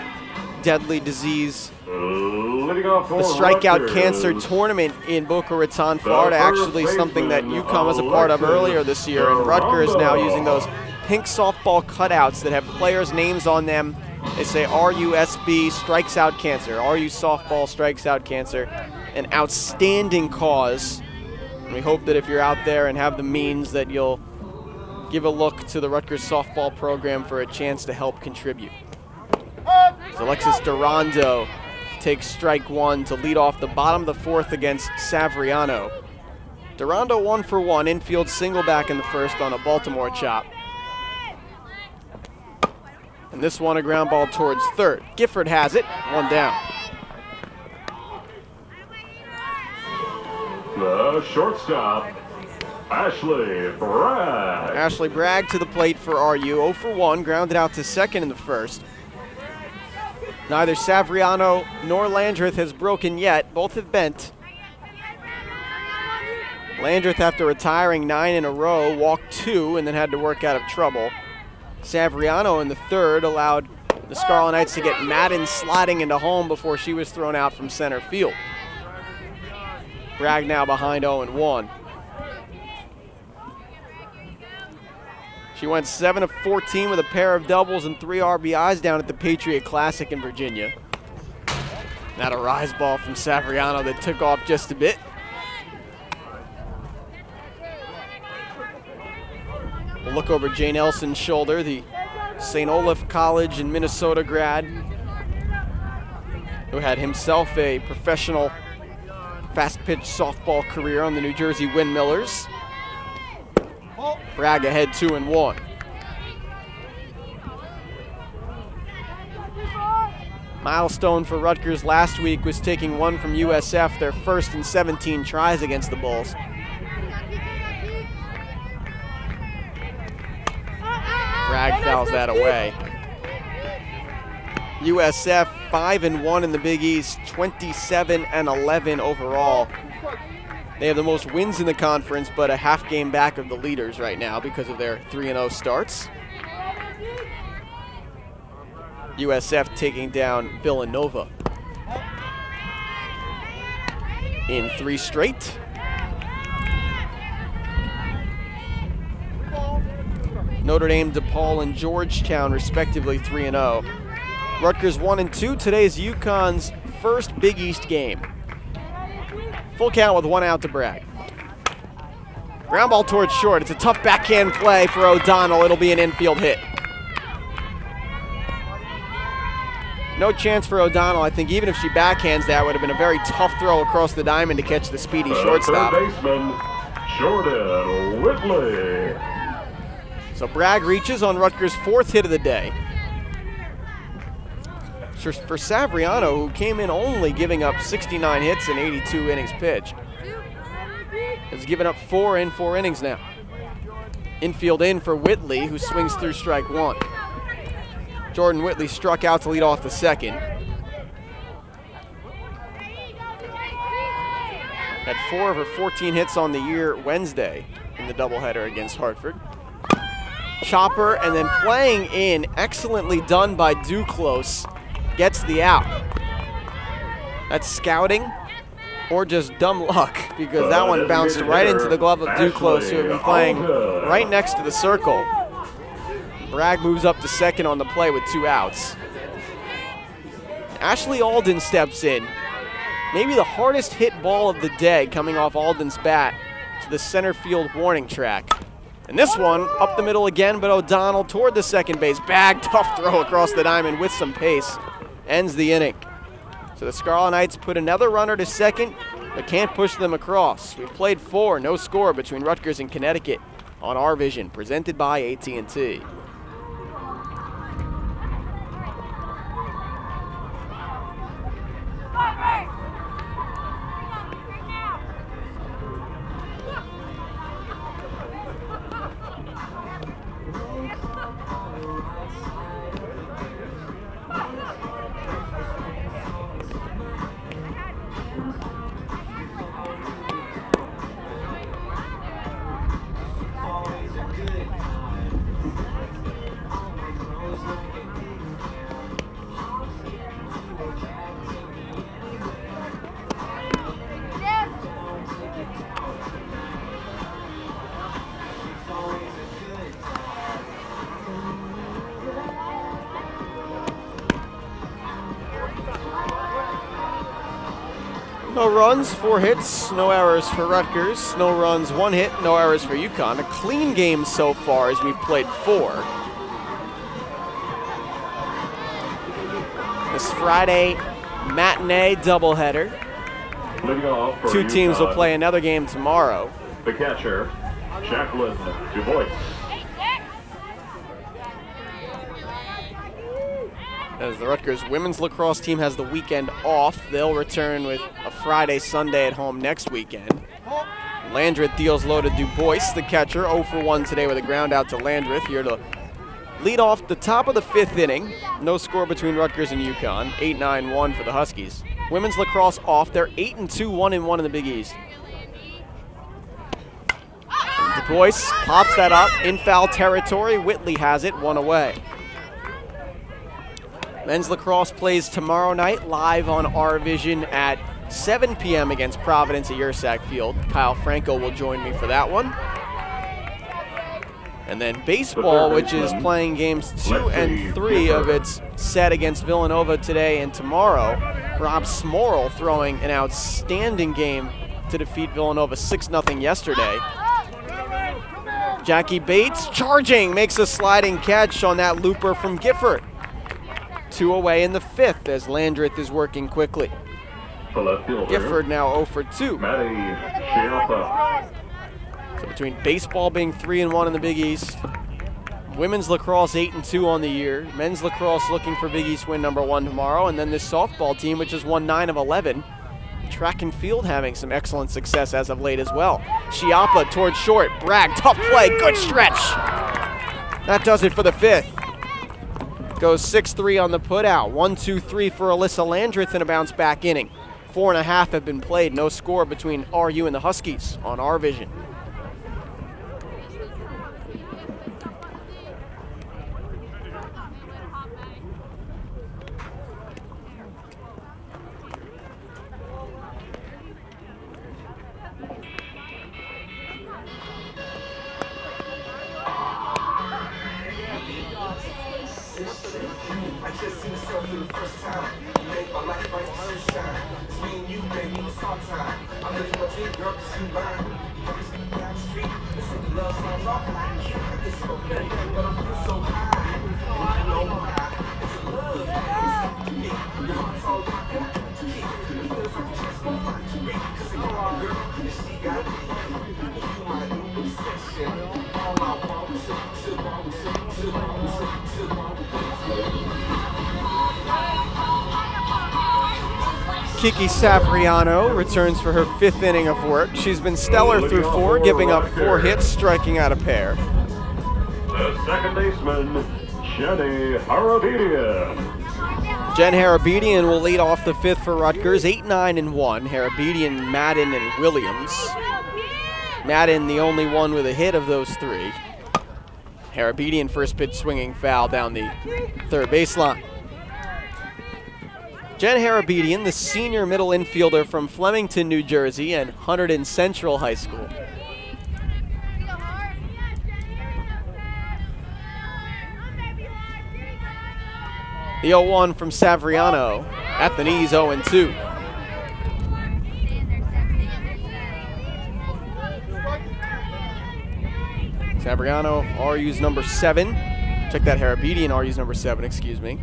deadly disease. The strikeout cancer tournament in Boca Raton, Florida, actually something that UConn was a part of earlier this year, and Rutgers now using those pink softball cutouts that have players' names on them. They say RUSB strikes out cancer, RU softball strikes out cancer. An outstanding cause. And we hope that if you're out there and have the means that you'll give a look to the Rutgers softball program for a chance to help contribute. So Alexis Durando takes strike one to lead off the bottom of the fourth against Savriano. Durando 1 for 1, infield single back in the first on a Baltimore chop. And this one a ground ball towards third. Gifford has it, one down. The shortstop, Ashley Bragg. Ashley Bragg to the plate for RU, 0 for 1, grounded out to second in the first. Neither Savriano nor Landreth has broken yet. Both have bent. Landreth, after retiring 9 in a row, walked 2 and then had to work out of trouble. Savriano in the third allowed the Scarlet Knights to get Madden sliding into home before she was thrown out from center field. Bragg now behind 0-1. She went 7 of 14 with a pair of doubles and 3 RBIs down at the Patriot Classic in Virginia. Now a rise ball from Savriano that took off just a bit. We'll look over Jane Elson's shoulder, the St. Olaf College in Minnesota grad, who had himself a professional fast-pitch softball career on the New Jersey Windmillers. Bragg ahead 2-1. Milestone for Rutgers last week was taking one from USF, their first in 17 tries against the Bulls. Bragg fouls that away. USF 5-1 in the Big East, 27-11 overall. They have the most wins in the conference, but a half game back of the leaders right now because of their 3-0 starts. USF taking down Villanova in 3 straight. Notre Dame, DePaul, and Georgetown respectively 3-0. Rutgers 1-2. Today's UConn's first Big East game. Full count with 1 out to Bragg. Ground ball towards short. It's a tough backhand play for O'Donnell. It'll be an infield hit. No chance for O'Donnell. I think even if she backhands that, would have been a very tough throw across the diamond to catch the speedy shortstop. Third baseman, Jordan Whitley. So Bragg reaches on Rutgers' 4th hit of the day. For Savriano, who came in only giving up 69 hits and 82 innings pitched, has given up 4 in 4 innings now. Infield in for Whitley, who swings through strike 1. Jordan Whitley struck out to lead off the second. Had 4 of her 14 hits on the year Wednesday in the doubleheader against Hartford. Chopper, and then playing in, excellently done by Duclos, gets the out. That's scouting or just dumb luck, because that one bounced right into the glove of Duclos, who had been playing right next to the circle. Bragg moves up to second on the play with 2 outs. Ashley Alden steps in. Maybe the hardest hit ball of the day coming off Alden's bat to the center field warning track. And this one up the middle again, but O'Donnell toward the second base bag. Tough throw across the diamond with some pace. Ends the inning. So the Scarlet Knights put another runner to second, but can't push them across. We've played 4, no score between Rutgers and Connecticut on RVision, presented by AT&T. No runs, 4 hits, no errors for Rutgers. No runs, 1 hit, no errors for UConn. A clean game so far as we've played 4. This Friday matinee doubleheader. Two teams will play another game tomorrow. The catcher, Jacqueline DuBois. As the Rutgers women's lacrosse team has the weekend off, they'll return with a Friday, Sunday at home next weekend. Landreth deals low to DuBois, the catcher, 0 for 1 today with a ground out to Landreth, here to lead off the top of the 5th inning. No score between Rutgers and UConn, 8-9-1 for the Huskies. Women's lacrosse off, they're 8-2, 1-1 in the Big East. DuBois pops that up in foul territory. Whitley has it, 1 away. Men's lacrosse plays tomorrow night live on RVision at 7 p.m. against Providence at Yersack Field. Kyle Franco will join me for that one. And then baseball, which is playing games 2 and 3 of its set against Villanova today and tomorrow. Rob Smorrell throwing an outstanding game to defeat Villanova 6-0 yesterday. Jackie Bates charging, makes a sliding catch on that looper from Gifford. 2 away in the 5th as Landreth is working quickly. Gifford now 0 for 2. So between baseball being 3-1 in the Big East, women's lacrosse 8-2 on the year, men's lacrosse looking for Big East win number 1 tomorrow, and then this softball team, which has won 9 of 11. Track and field having some excellent success as of late as well. Chiappa towards short. Bragg, tough play, good stretch. That does it for the 5th. Goes 6-3 on the putout. 1-2-3 for Alyssa Landreth in a bounce back inning. 4.5 have been played. No score between RU and the Huskies on RVision. Kiki Savriano returns for her 5th inning of work. She's been stellar through 4, giving up 4 hits, striking out a pair. The second baseman, Jenny Harabedian. Jen Harabedian will lead off the 5th for Rutgers, 8-9-1. Harabedian, Madden, and Williams. Madden the only one with a hit of those 3. Harabedian first pitch swinging foul down the 3rd baseline. Jen Harabedian, the senior middle infielder from Flemington, New Jersey, and Hunterdon Central High School. The 0-1 from Savriano at the knees, 0-2. Savriano, RU's number 7. Check that, Harabedian, RU's number 7, excuse me.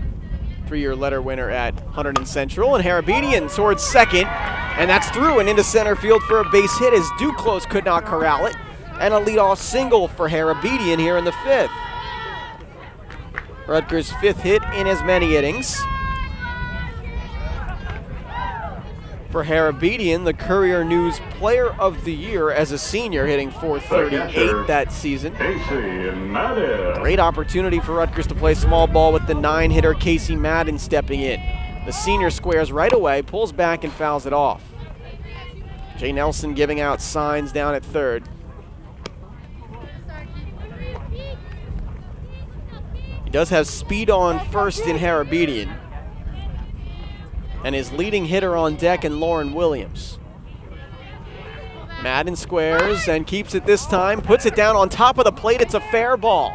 3-year letter winner at Hunterdon Central, and Harabedian towards second, and that's through and into center field for a base hit as Duclos could not corral it, and a leadoff single for Harabedian here in the 5th. Rutgers' 5th hit in as many innings. For Harabedian, the Courier News Player of the Year as a senior, hitting .438 that season. Great opportunity for Rutgers to play small ball with the 9-hitter Casey Madden stepping in. The senior squares right away, pulls back and fouls it off. Jay Nelson giving out signs down at 3rd. He does have speed on first in Harabedian, and his leading hitter on deck in Lauren Williams. Madden squares and keeps it this time, puts it down on top of the plate. It's a fair ball,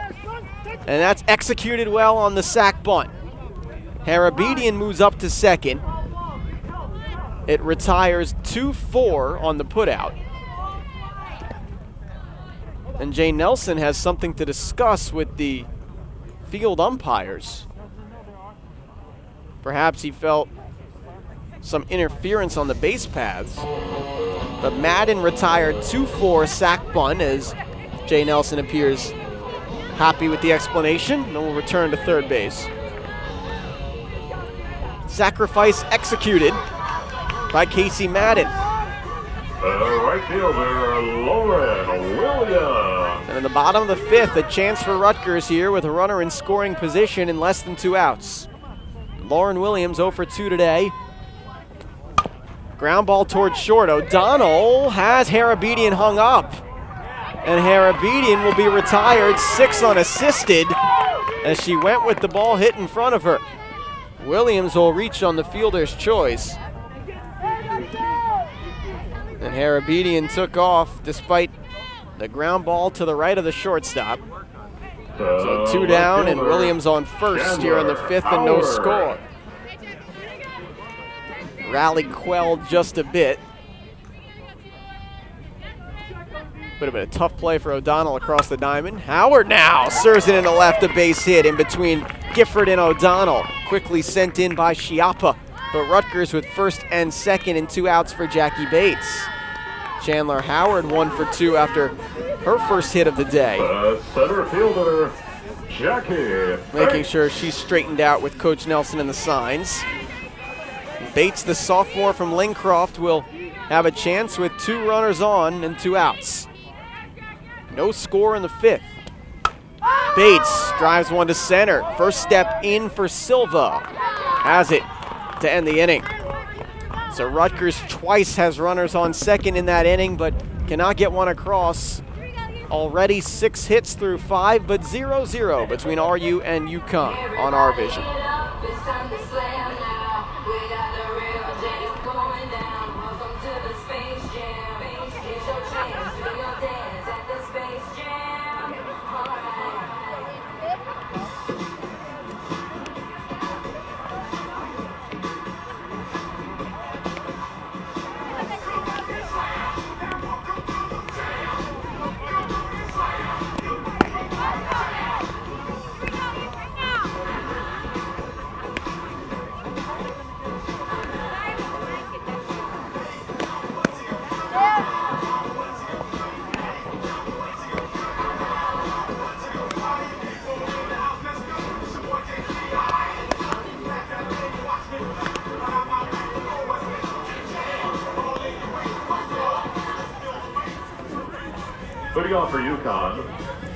and that's executed well on the sac bunt. Harabedian moves up to second. It retires 2-4 on the putout. And Jay Nelson has something to discuss with the field umpires. Perhaps he felt some interference on the base paths. But Madden retired 2-4 sack bunt as Jay Nelson appears happy with the explanation and will return to third base. Sacrifice executed by Casey Madden. Right fielder, Lauren Williams. And in the bottom of the fifth, a chance for Rutgers here with a runner in scoring position and less than 2 outs. Lauren Williams 0 for 2 today. Ground ball towards short. O'Donnell has Harabedian hung up. And Harabedian will be retired 6 unassisted as she went with the ball hit in front of her. Williams will reach on the fielder's choice. And Harabedian took off despite the ground ball to the right of the shortstop. So 2 down and Williams on first here in the fifth and no score. Rally quelled just a bit. Would have been a tough play for O'Donnell across the diamond. Howard now serves it into left, a base hit in between Gifford and O'Donnell. Quickly sent in by Schiappa, but Rutgers with first and second and 2 outs for Jackie Bates. Chandler Howard 1 for 2 after her first hit of the day. Center fielder, Jackie. Making sure she's straightened out with Coach Nelson and the signs. Bates, the sophomore from Lincroft, will have a chance with 2 runners on and 2 outs. No score in the fifth. Bates drives one to center. First step in for Silva. Has it to end the inning. So Rutgers twice has runners on second in that inning, but cannot get one across. Already 6 hits through 5, but 0-0 between RU and UConn on RVision. Putting on for UConn.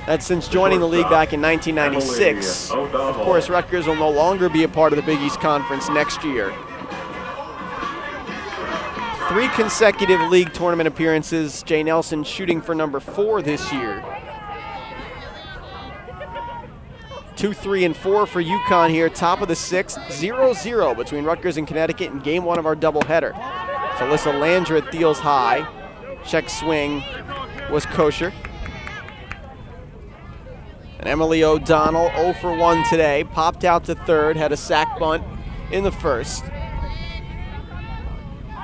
That's since joining the league back in 1996. Of course, Rutgers will no longer be a part of the Big East Conference next year. 3 consecutive league tournament appearances. Jay Nelson shooting for number 4 this year. 2, 3, and 4 for UConn here. Top of the 6th, 0-0 between Rutgers and Connecticut in game 1 of our doubleheader. So Alyssa Landreth deals high. Check swing was kosher. And Emily O'Donnell 0 for 1 today. Popped out to third, had a sack bunt in the first.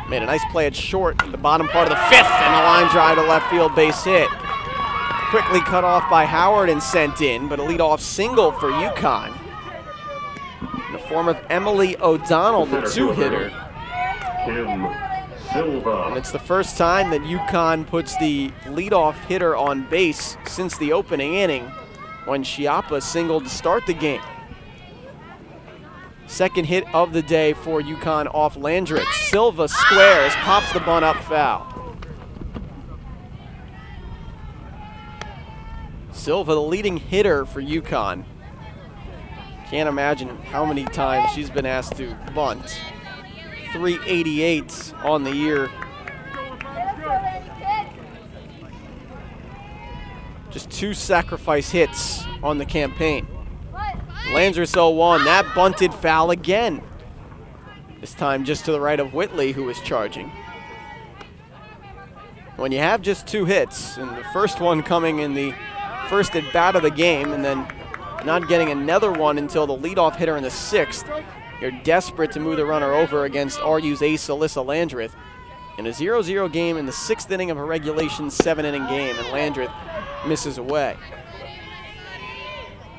Made a nice play at short in the bottom part of the fifth, and a line drive to left field, base hit. Quickly cut off by Howard and sent in, but a leadoff single for UConn in the form of Emily O'Donnell, the 2-hitter. And it's the first time that UConn puts the leadoff hitter on base since the opening inning when Schiappa singled to start the game. Second hit of the day for UConn off Landreth. Silva squares, pops the bunt up foul. Silva, the leading hitter for UConn. Can't imagine how many times she's been asked to bunt. 388 on the year. Just 2 sacrifice hits on the campaign. Landreth 0-1, that bunted foul again. This time just to the right of Whitley, who was charging. When you have just 2 hits, and the first one coming in the first at bat of the game, and then not getting another one until the leadoff hitter in the 6th, You're desperate to move the runner over against RU's ace Alyssa Landreth in a 0-0 game in the 6th inning of a regulation 7-inning game, and Landreth misses away.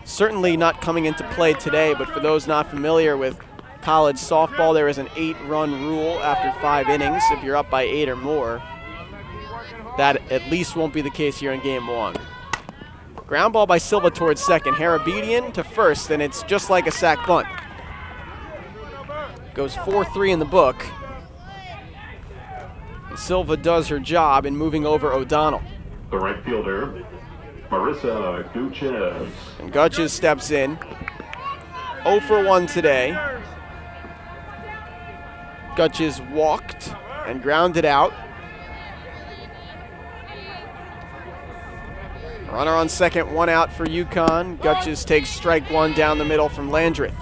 Certainly not coming into play today, but for those not familiar with college softball, there is an 8-run rule after 5 innings. If you're up by 8 or more, that at least won't be the case here in game 1. Ground ball by Silva towards second. Harabedian to first, and it's just like a sac bunt. Goes 4-3 in the book. And Silva does her job in moving over O'Donnell. The right fielder, Marissa Gutierrez. And Gutches steps in. 0 for 1 today. Gutches walked and grounded out. Runner on second, 1 out for UConn. Gutches takes strike 1 down the middle from Landreth.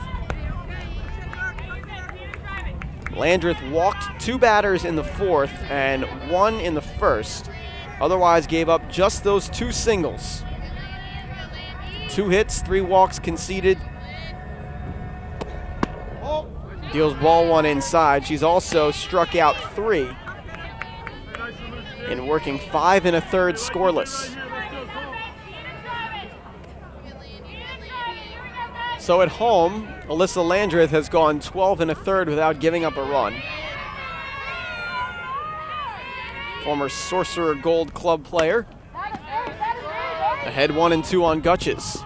Landreth walked 2 batters in the 4th and 1 in the 1st. Otherwise gave up just those 2 singles. 2 hits, 3 walks conceded. Deals ball 1 inside. She's also struck out 3 in working 5 1/3 scoreless. So at home, Alyssa Landreth has gone 12 1/3 without giving up a run. Former Sorcerer Gold Club player. Ahead 1-2 on Gutches.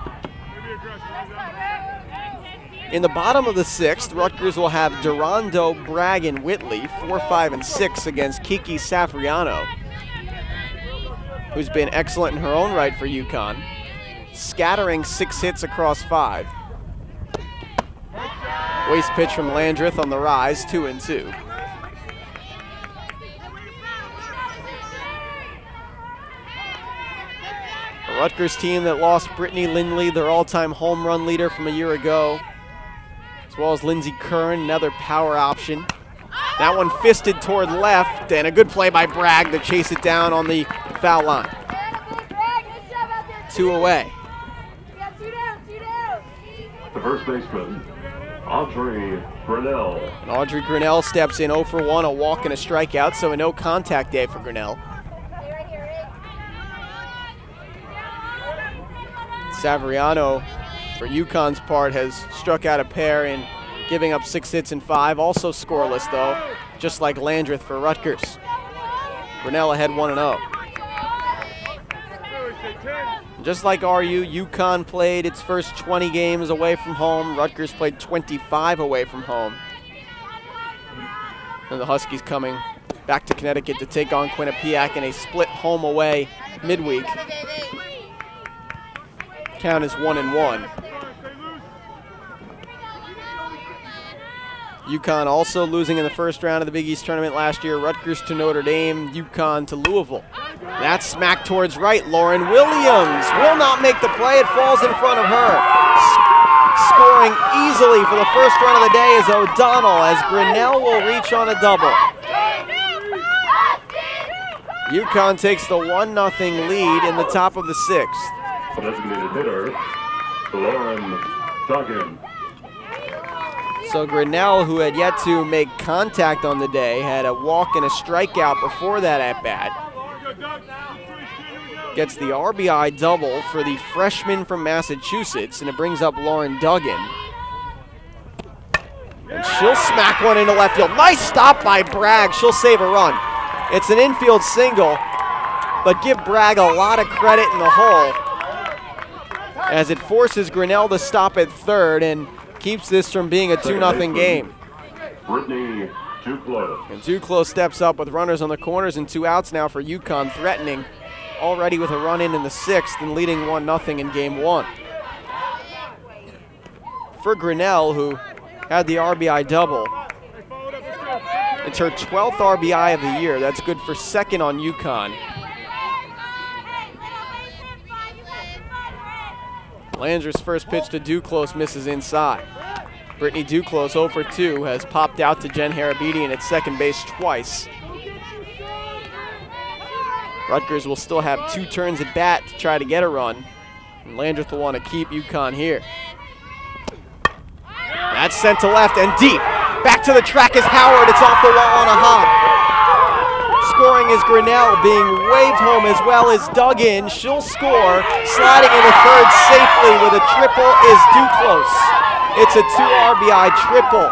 In the bottom of the 6th, Rutgers will have Durando, Bragg, and Whitley, 4, 5, and 6 against Kiki Safriano, who's been excellent in her own right for UConn, scattering 6 hits across 5. Waste pitch from Landreth on the rise, 2-2. A Rutgers team that lost Brittany Lindley, their all-time home run leader from a year ago, as well as Lindsey Curran, another power option. That one fisted toward left, and a good play by Bragg to chase it down on the foul line. 2 away. The first baseman, Audrey Grinnell. And Audrey Grinnell steps in 0 for 1, a walk and a strikeout, so a no-contact day for Grinnell. Savriano, for UConn's part, has struck out a pair in giving up 6 hits and 5, also scoreless though, just like Landreth for Rutgers. Grinnell ahead 1-0. Just like RU, UConn played its first 20 games away from home. Rutgers played 25 away from home. And the Huskies coming back to Connecticut to take on Quinnipiac in a split home-away midweek. Count is 1-1. UConn also losing in the first round of the Big East tournament last year. Rutgers to Notre Dame, UConn to Louisville. That's smack towards right. Lauren Williams will not make the play. It falls in front of her. Scoring easily for the first run of the day is O'Donnell, as Grinnell will reach on a double. UConn takes the 1-0 lead in the top of the 6th. Designated hitter, Lauren Duggan. So Grinnell, who had yet to make contact on the day, had a walk and a strikeout before that at-bat, gets the RBI double for the freshman from Massachusetts, and it brings up Lauren Duggan. And she'll smack one into left field. Nice stop by Bragg. She'll save a run. It's an infield single, but give Bragg a lot of credit in the hole, as it forces Grinnell to stop at third and keeps this from being a 2-0 game. Brittany Duclos. And Duclos steps up with runners on the corners and 2 outs now for UConn, threatening already with a run in the 6th and leading 1-0 in game 1. For Grinnell, who had the RBI double, it's her 12th RBI of the year. That's good for second on UConn. Landreth's first pitch to Duclos misses inside. Brittany Duclos, 0 for 2, has popped out to Jen Harabedian at second base twice. Rutgers will still have 2 turns at bat to try to get a run, and Landreth will want to keep UConn here. That's sent to left and deep. Back to the track is Howard. It's off the wall on a hop. Scoring is Grinnell, being waved home as well as dug in. She'll score. Sliding into third safely with a triple is Duclos. It's a 2 RBI triple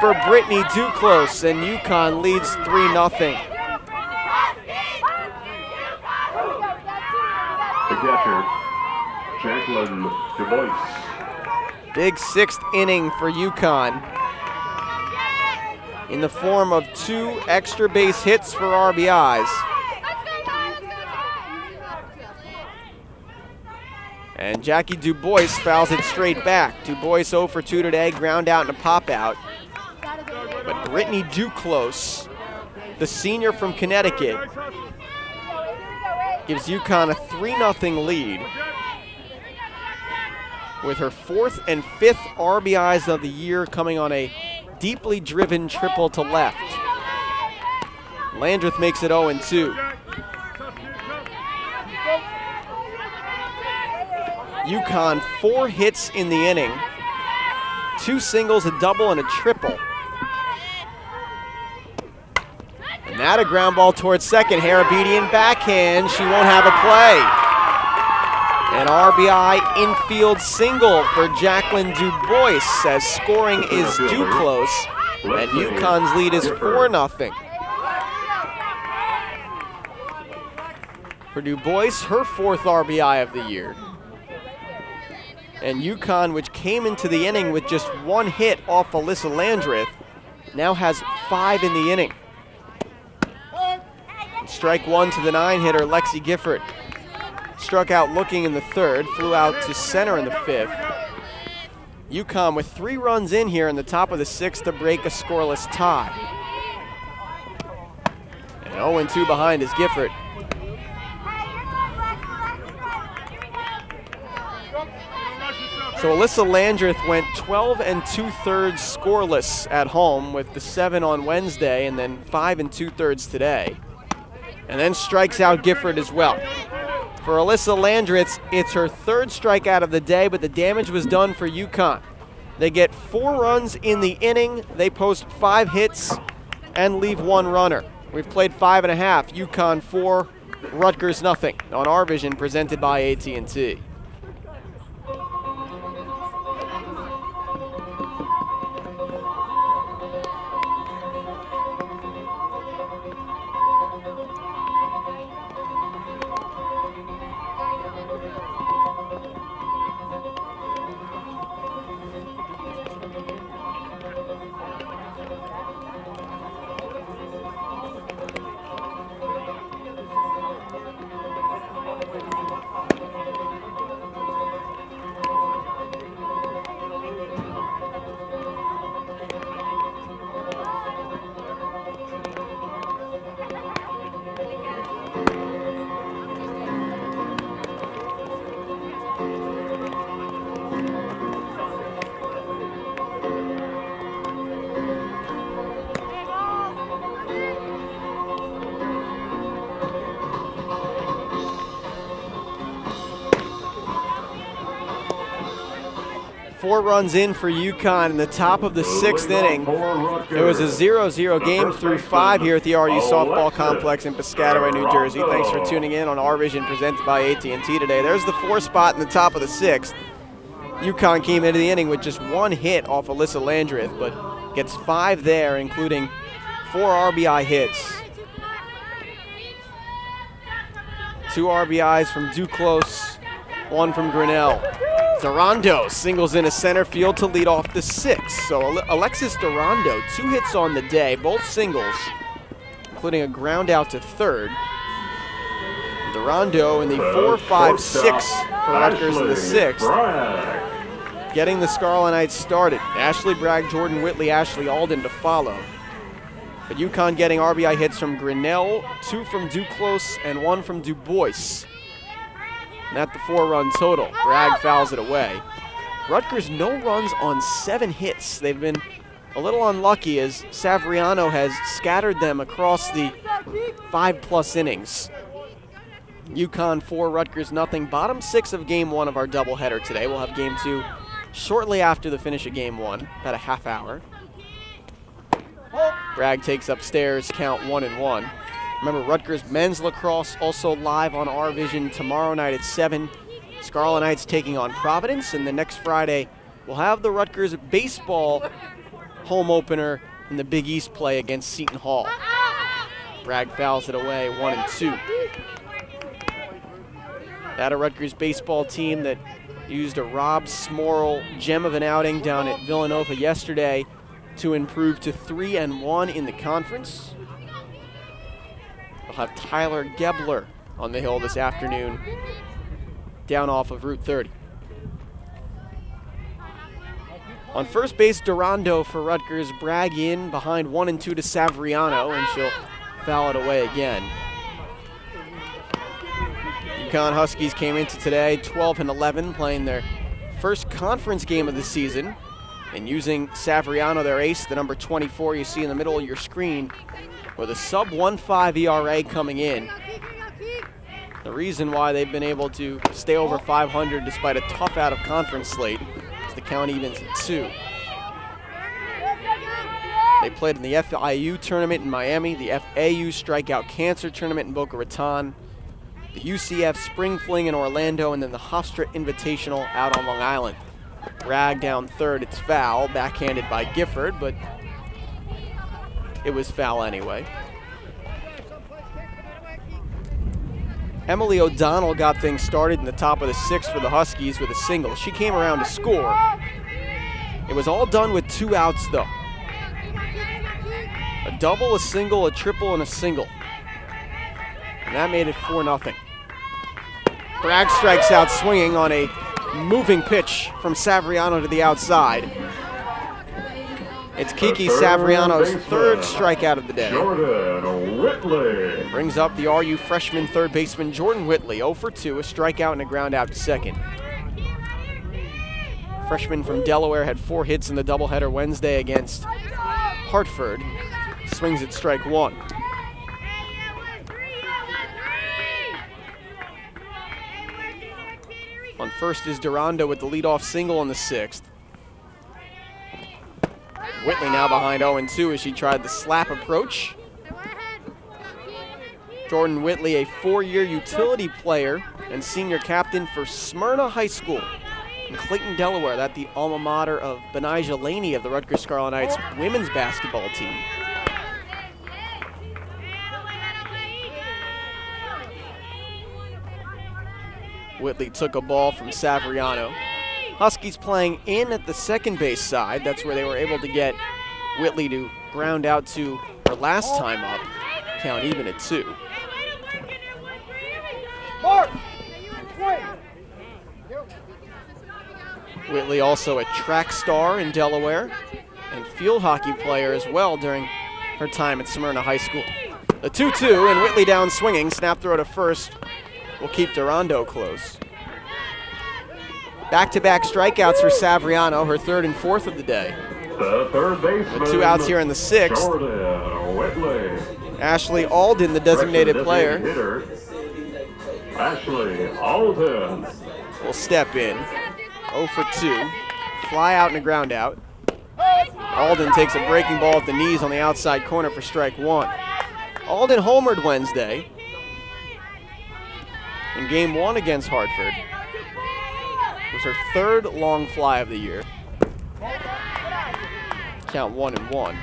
for Brittany Duclos, and UConn leads 3-0. The catcher, Jacqueline DuBois. Big 6th inning for UConn in the form of 2 extra base hits for RBIs. And Jackie DuBois fouls it straight back. DuBois 0 for 2 today, ground out and a pop out. But Brittany Duclos, the senior from Connecticut, gives UConn a 3-0 lead with her 4th and 5th RBIs of the year coming on a deeply driven triple to left. Landreth makes it 0-2. UConn 4 hits in the inning, 2 singles, a double, and a triple. And that a ground ball towards second. Harabedian backhand. She won't have a play. An RBI infield single for Jacqueline DuBois as scoring is Duclos, and UConn's lead is 4-0. For DuBois, her 4th RBI of the year. And UConn, which came into the inning with just 1 hit off Alyssa Landreth, now has 5 in the inning. Strike 1 to the 9-hitter, Lexi Gifford. Struck out looking in the 3rd, flew out to center in the 5th. UConn with 3 runs in here in the top of the 6th to break a scoreless tie. And 0-2 behind is Gifford. So Alyssa Landreth went 12 2/3 scoreless at home with the 7 on Wednesday and then 5 2/3 today. And then strikes out Gifford as well. For Alyssa Landreth, it's her 3rd strikeout of the day, but the damage was done for UConn. They get 4 runs in the inning. They post 5 hits and leave 1 runner. We've played 5.5. UConn 4, Rutgers nothing on RVision, presented by AT&T. Four runs in for UConn in the top of the 6th inning. It was a 0-0 game through 5 here at the RU Softball Complex in Piscataway, New Jersey. Thanks for tuning in on RVision, presented by AT&T today. There's the 4 spot in the top of the 6th. UConn came into the inning with just 1 hit off Alyssa Landreth, but gets 5 there, including 4 RBI hits. 2 RBIs from Duclos, 1 from Grinnell. Durando singles into center field to lead off the 6th. So Alexis Durando, 2 hits on the day, both singles, including a ground out to 3rd. Durando in the 4-5-6 for Rutgers in the 6th. Getting the Scarlet Knights started. Ashley Bragg, Jordan Whitley, Ashley Alden to follow. But UConn getting RBI hits from Grinnell, 2 from Duclos, and 1 from DuBois. And at the 4-run total, Bragg fouls it away. Rutgers no runs on 7 hits. They've been a little unlucky as Savriano has scattered them across the 5+ innings. UConn 4, Rutgers nothing. Bottom 6 of game 1 of our doubleheader today. We'll have game 2 shortly after the finish of game 1, about a half hour. Bragg takes upstairs, count 1-1. Remember, Rutgers men's lacrosse also live on RVision tomorrow night at 7. Scarlet Knights taking on Providence, and the next Friday we'll have the Rutgers baseball home opener in the Big East play against Seton Hall. Bragg fouls it away, 1-2. That a Rutgers baseball team that used a Rob Smorrell gem of an outing down at Villanova yesterday to improve to 3-1 in the conference. We'll have Tyler Gebler on the hill this afternoon, down off of Route 30. On first base, Durando for Rutgers. Bragg in behind 1-2 to Savriano, and she'll foul it away again. UConn Huskies came into today 12-11, playing their first conference game of the season, and using Savriano, their ace, the number 24 you see in the middle of your screen, with a sub-1.5 ERA coming in. The reason why they've been able to stay over 500 despite a tough out-of-conference slate is the count evens at 2. They played in the FIU tournament in Miami, the FAU Strikeout Cancer tournament in Boca Raton, the UCF Spring Fling in Orlando, and then the Hofstra Invitational out on Long Island. Bragg down third, it's foul, backhanded by Gifford, but it was foul anyway. Emily O'Donnell got things started in the top of the 6th for the Huskies with a single. She came around to score. It was all done with 2 outs though. A double, a single, a triple, and a single. And that made it 4-0. Bragg strikes out swinging on a moving pitch from Savriano to the outside. It's Kiki Savriano's 3rd strikeout of the day. Jordan Whitley. Brings up the RU freshman third baseman Jordan Whitley, 0 for 2, a strikeout and a ground out to second. Freshman from Delaware had 4 hits in the doubleheader Wednesday against Hartford. Swings at strike 1. On first is Durando with the leadoff single in the 6th. Whitley now behind 0-2 as she tried the slap approach. Jordan Whitley, a 4-year utility player and senior captain for Smyrna High School in Clayton, Delaware. That's the alma mater of Benijah Laney of the Rutgers Scarlet Knights women's basketball team. Whitley took a ball from Savriano. Huskies playing in at the second base side. That's where they were able to get Whitley to ground out to her last time up. Count even at 2. Whitley also a track star in Delaware and field hockey player as well during her time at Smyrna High School. The 2-2 and Whitley down swinging. Snap throw to first will keep Durando close. Back-to-back strikeouts for Savriano, her 3rd and 4th of the day. The third baseman. With 2 outs here in the 6th. Jordan Whitley. Ashley Alden, the designated player, Hitter. Ashley Alden. will step in. 0 for 2. Fly out and a ground out. Alden takes a breaking ball at the knees on the outside corner for strike 1. Alden homered Wednesday in game 1 against Hartford. It was her 3rd long fly of the year. Count 1-1.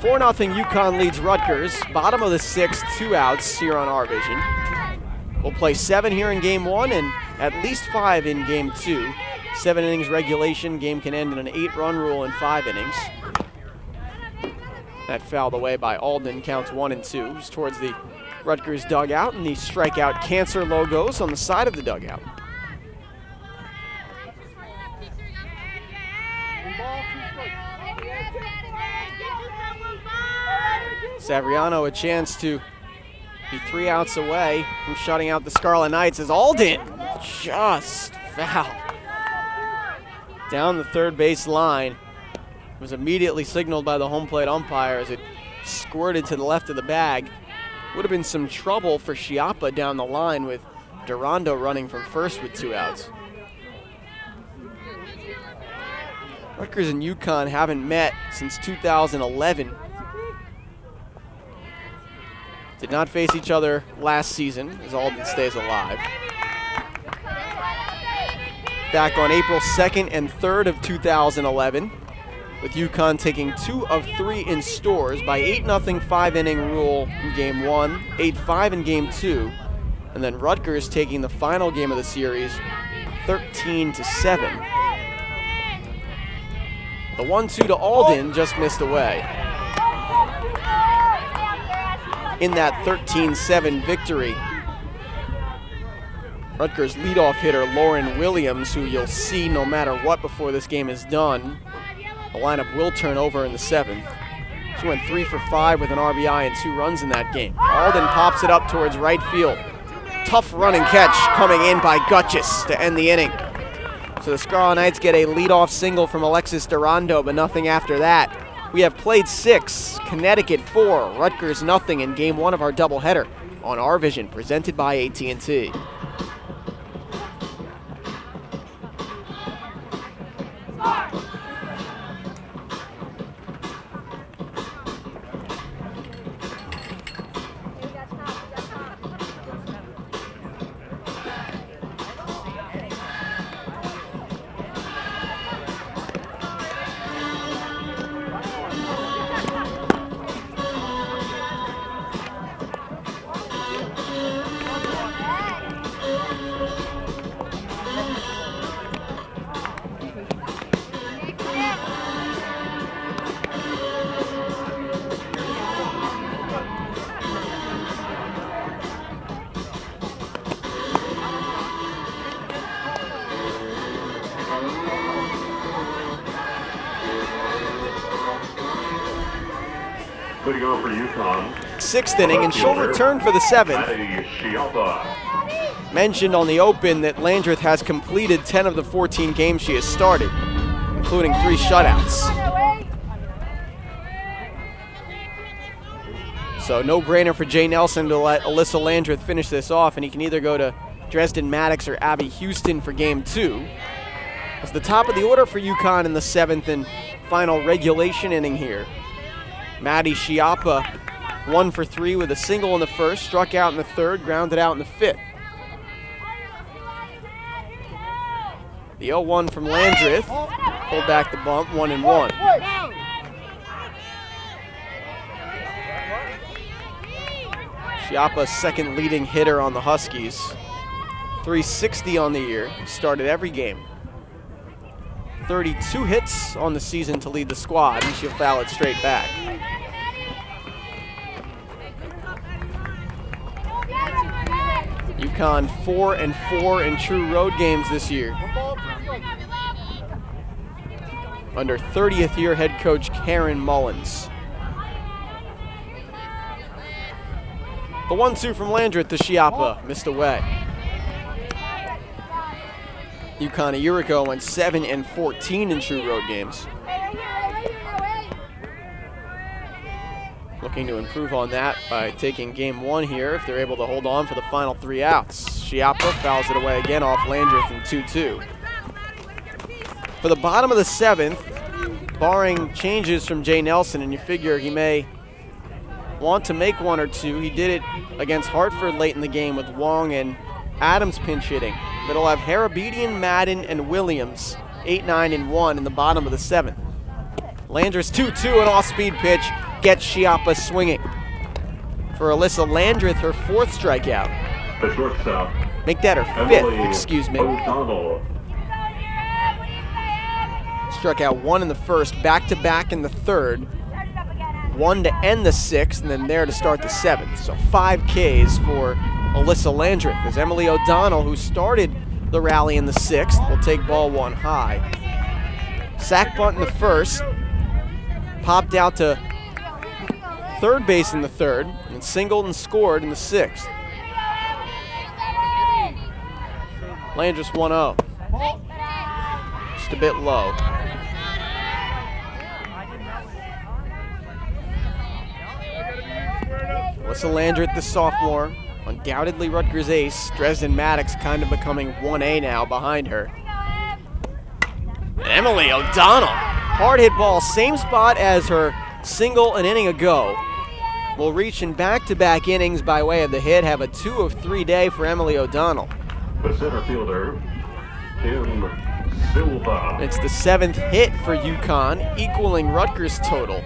4-0 UConn leads Rutgers. Bottom of the 6th, 2 outs here on RVision. We'll play 7 here in game 1 and at least 5 in game 2. 7 innings regulation. Game can end in an 8-run rule in 5 innings. That fouled away by Alden. Counts 1-2. He's towards the Rutgers dugout, and the strikeout cancer logos on the side of the dugout. Savriano a chance to be 3 outs away from shutting out the Scarlet Knights as Alden just fouled down the third base line. It was immediately signaled by the home plate umpire as it squirted to the left of the bag. Would have been some trouble for Chiappa down the line with Durando running from first with 2 outs. Rutgers and UConn haven't met since 2011. Did not face each other last season, as Alden stays alive. Back on April 2nd and 3rd of 2011, with UConn taking 2 of 3 in Stores by 8-0 5-inning rule in Game 1, 8-5 in Game 2, and then Rutgers taking the final game of the series 13-7. The 1-2 to Alden just missed away. In that 13-7 victory, Rutgers leadoff hitter Lauren Williams, who you'll see no matter what before this game is done, the lineup will turn over in the 7th. She went 3 for 5 with an RBI and 2 runs in that game. Alden pops it up towards right field. Tough running catch coming in by Gutchis to end the inning. So the Scarlet Knights get a leadoff single from Alexis Durando, but nothing after that. We have played 6, Connecticut 4, Rutgers nothing in Game 1 of our doubleheader on RVision, presented by AT&T. Leading off for UConn. 6th inning, and she'll return for the 7th. Mentioned on the open that Landreth has completed 10 of the 14 games she has started, including 3 shutouts. So no brainer for Jay Nelson to let Alyssa Landreth finish this off, and he can either go to Dresden Maddox or Abby Houston for Game 2. It's the top of the order for UConn in the 7th and final regulation inning here. Maddie Schiappa, 1 for 3 with a single in the 1st, struck out in the 3rd, grounded out in the 5th. The 0-1 from Landreth, pulled back the bump, 1-1. Schiappa's second leading hitter on the Huskies. .360 on the year, started every game. 32 hits on the season to lead the squad, and she'll foul it straight back. UConn 4-4 in true road games this year, under 30th year head coach Karen Mullins. The 1-2 from Landreth to Schiappa, missed away. UConn a year ago went 7-14 in true road games. Looking to improve on that by taking Game 1 here if they're able to hold on for the final 3 outs. Schiappa fouls it away again off Landreth in 2-2. For the bottom of the 7th, barring changes from Jay Nelson, and you figure he may want to make 1 or 2, he did it against Hartford late in the game with Wong and Adams pinch hitting. But he'll have Harabedian, Madden, and Williams, 8, 9, and 1 in the bottom of the 7th. Landreth's 2-2, an off-speed pitch gets Schiappa swinging. For Alyssa Landreth, her 4th strikeout. The shortstop. Make that her 5th, excuse me. O'Donnell. Struck out 1 in the 1st, back-to-back in the 3rd. 1 to end the 6th, and then there to start the 7th. So 5 Ks for Alyssa Landreth, as Emily O'Donnell, who started the rally in the 6th, will take ball 1 high. Sack bunt in the 1st, popped out to 3rd base in the 3rd, and singled and scored in the 6th. Landreth's 1-0. Just a bit low. Alyssa Landreth, the sophomore, undoubtedly Rutgers ace. Dresden Maddox kind of becoming 1A now behind her. And Emily O'Donnell, hard hit ball, same spot as her single an inning ago. Will reach in back-to-back innings by way of the hit, have a 2 of 3 day for Emily O'Donnell. The center fielder, Kim Silva. It's the 7th hit for UConn, equaling Rutgers' total.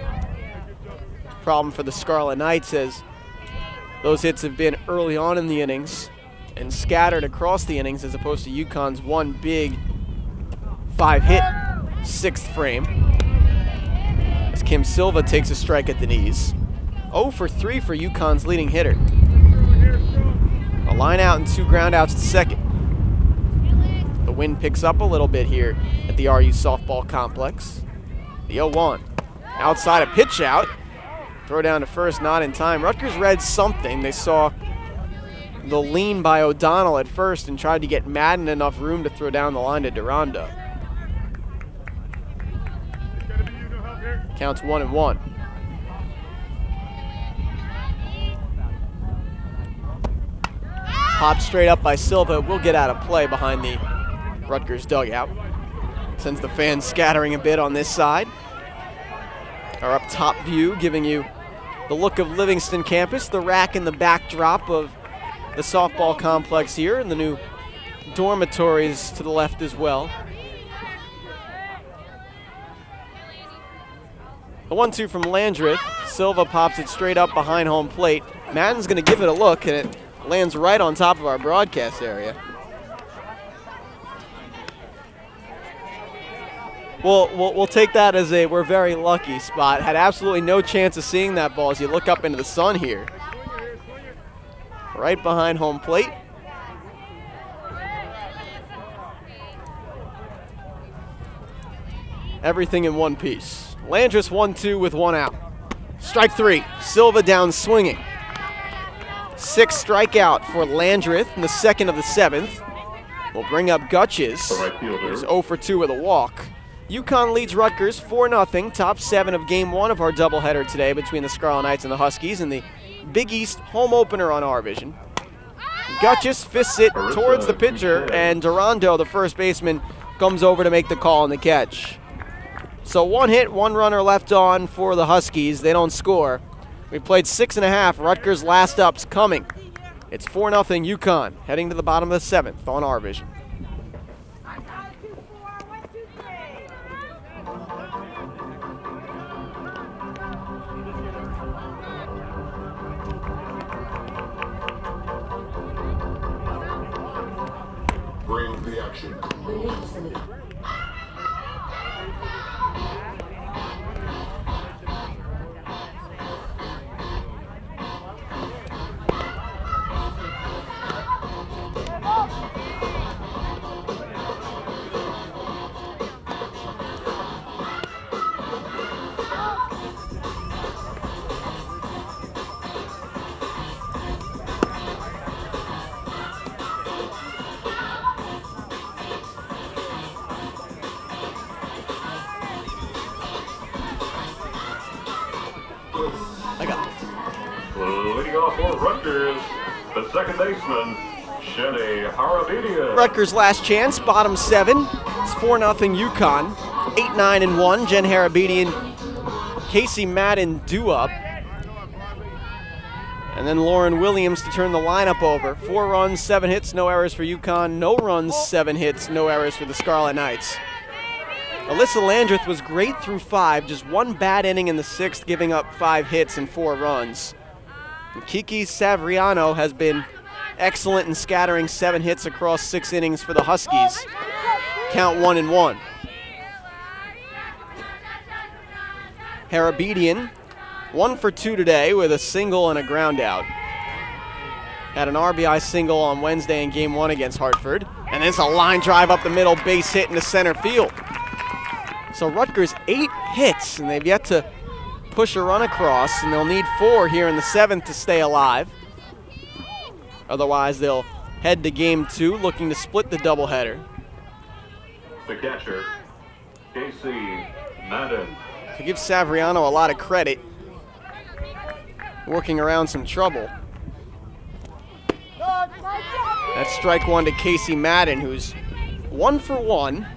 Problem for the Scarlet Knights as those hits have been early on in the innings and scattered across the innings as opposed to UConn's one big 5-hit 6th frame. As Kim Silva takes a strike at the knees. 0 for 3 for UConn's leading hitter. A line out and 2 ground outs to second. The wind picks up a little bit here at the RU softball complex. The 0-1. Outside a pitch out. Throw down to first, not in time. Rutgers read something. They saw the lean by O'Donnell at first and tried to get Madden enough room to throw down the line to Durando. Counts 1-1. Pop straight up by Silva. Will get out of play behind the Rutgers dugout. Sends the fans scattering a bit on this side. Our up top view giving you the look of Livingston campus, the rack in the backdrop of the softball complex here, and the new dormitories to the left as well. A 1-2 from Landreth. Silva pops it straight up behind home plate. Madden's going to give it a look, and it lands right on top of our broadcast area. We'll take that as a we're very lucky spot. Had absolutely no chance of seeing that ball as you look up into the sun here. Right behind home plate. Everything in one piece. Landreth 1-2 with 1 out. Strike 3. Silva down swinging. 6th strikeout for Landreth in the 2nd of the 7th. We'll bring up Gutches. He's 0 for 2 with a walk. UConn leads Rutgers 4-0, top 7 of Game 1 of our doubleheader today between the Scarlet Knights and the Huskies in the Big East home opener on RVision. Gutches fists it towards the pitcher, and Durando, the first baseman, comes over to make the call on the catch. So 1 hit, 1 runner left on for the Huskies. They don't score. We played 6.5. Rutgers' last up's coming. It's 4-0 UConn, heading to the bottom of the 7th on RVision. Bring the action. Leading off for Rutgers, the second baseman, Jenny Harabidia. Rutgers' last chance, bottom 7. It's 4-0 UConn. 8-9-1. Jen Harabidian, Casey Madden due up. And then Lauren Williams to turn the lineup over. 4 runs, 7 hits, no errors for UConn. No runs, 7 hits, no errors for the Scarlet Knights. Alyssa Landreth was great through 5, just 1 bad inning in the 6th, giving up 5 hits and 4 runs. And Kiki Savriano has been excellent in scattering 7 hits across 6 innings for the Huskies. Count 1-1. Harabidian, 1 for 2 today with a single and a ground out. Had an RBI single on Wednesday in Game 1 against Hartford. And it's a line drive up the middle, base hit into center field. So Rutgers 8 hits, and they've yet to push a run across, and they'll need 4 here in the 7th to stay alive. Otherwise, they'll head to Game 2, looking to split the doubleheader. The catcher, Casey Madden. To give Savriano a lot of credit, working around some trouble. That's strike 1 to Casey Madden, who's 1 for 1.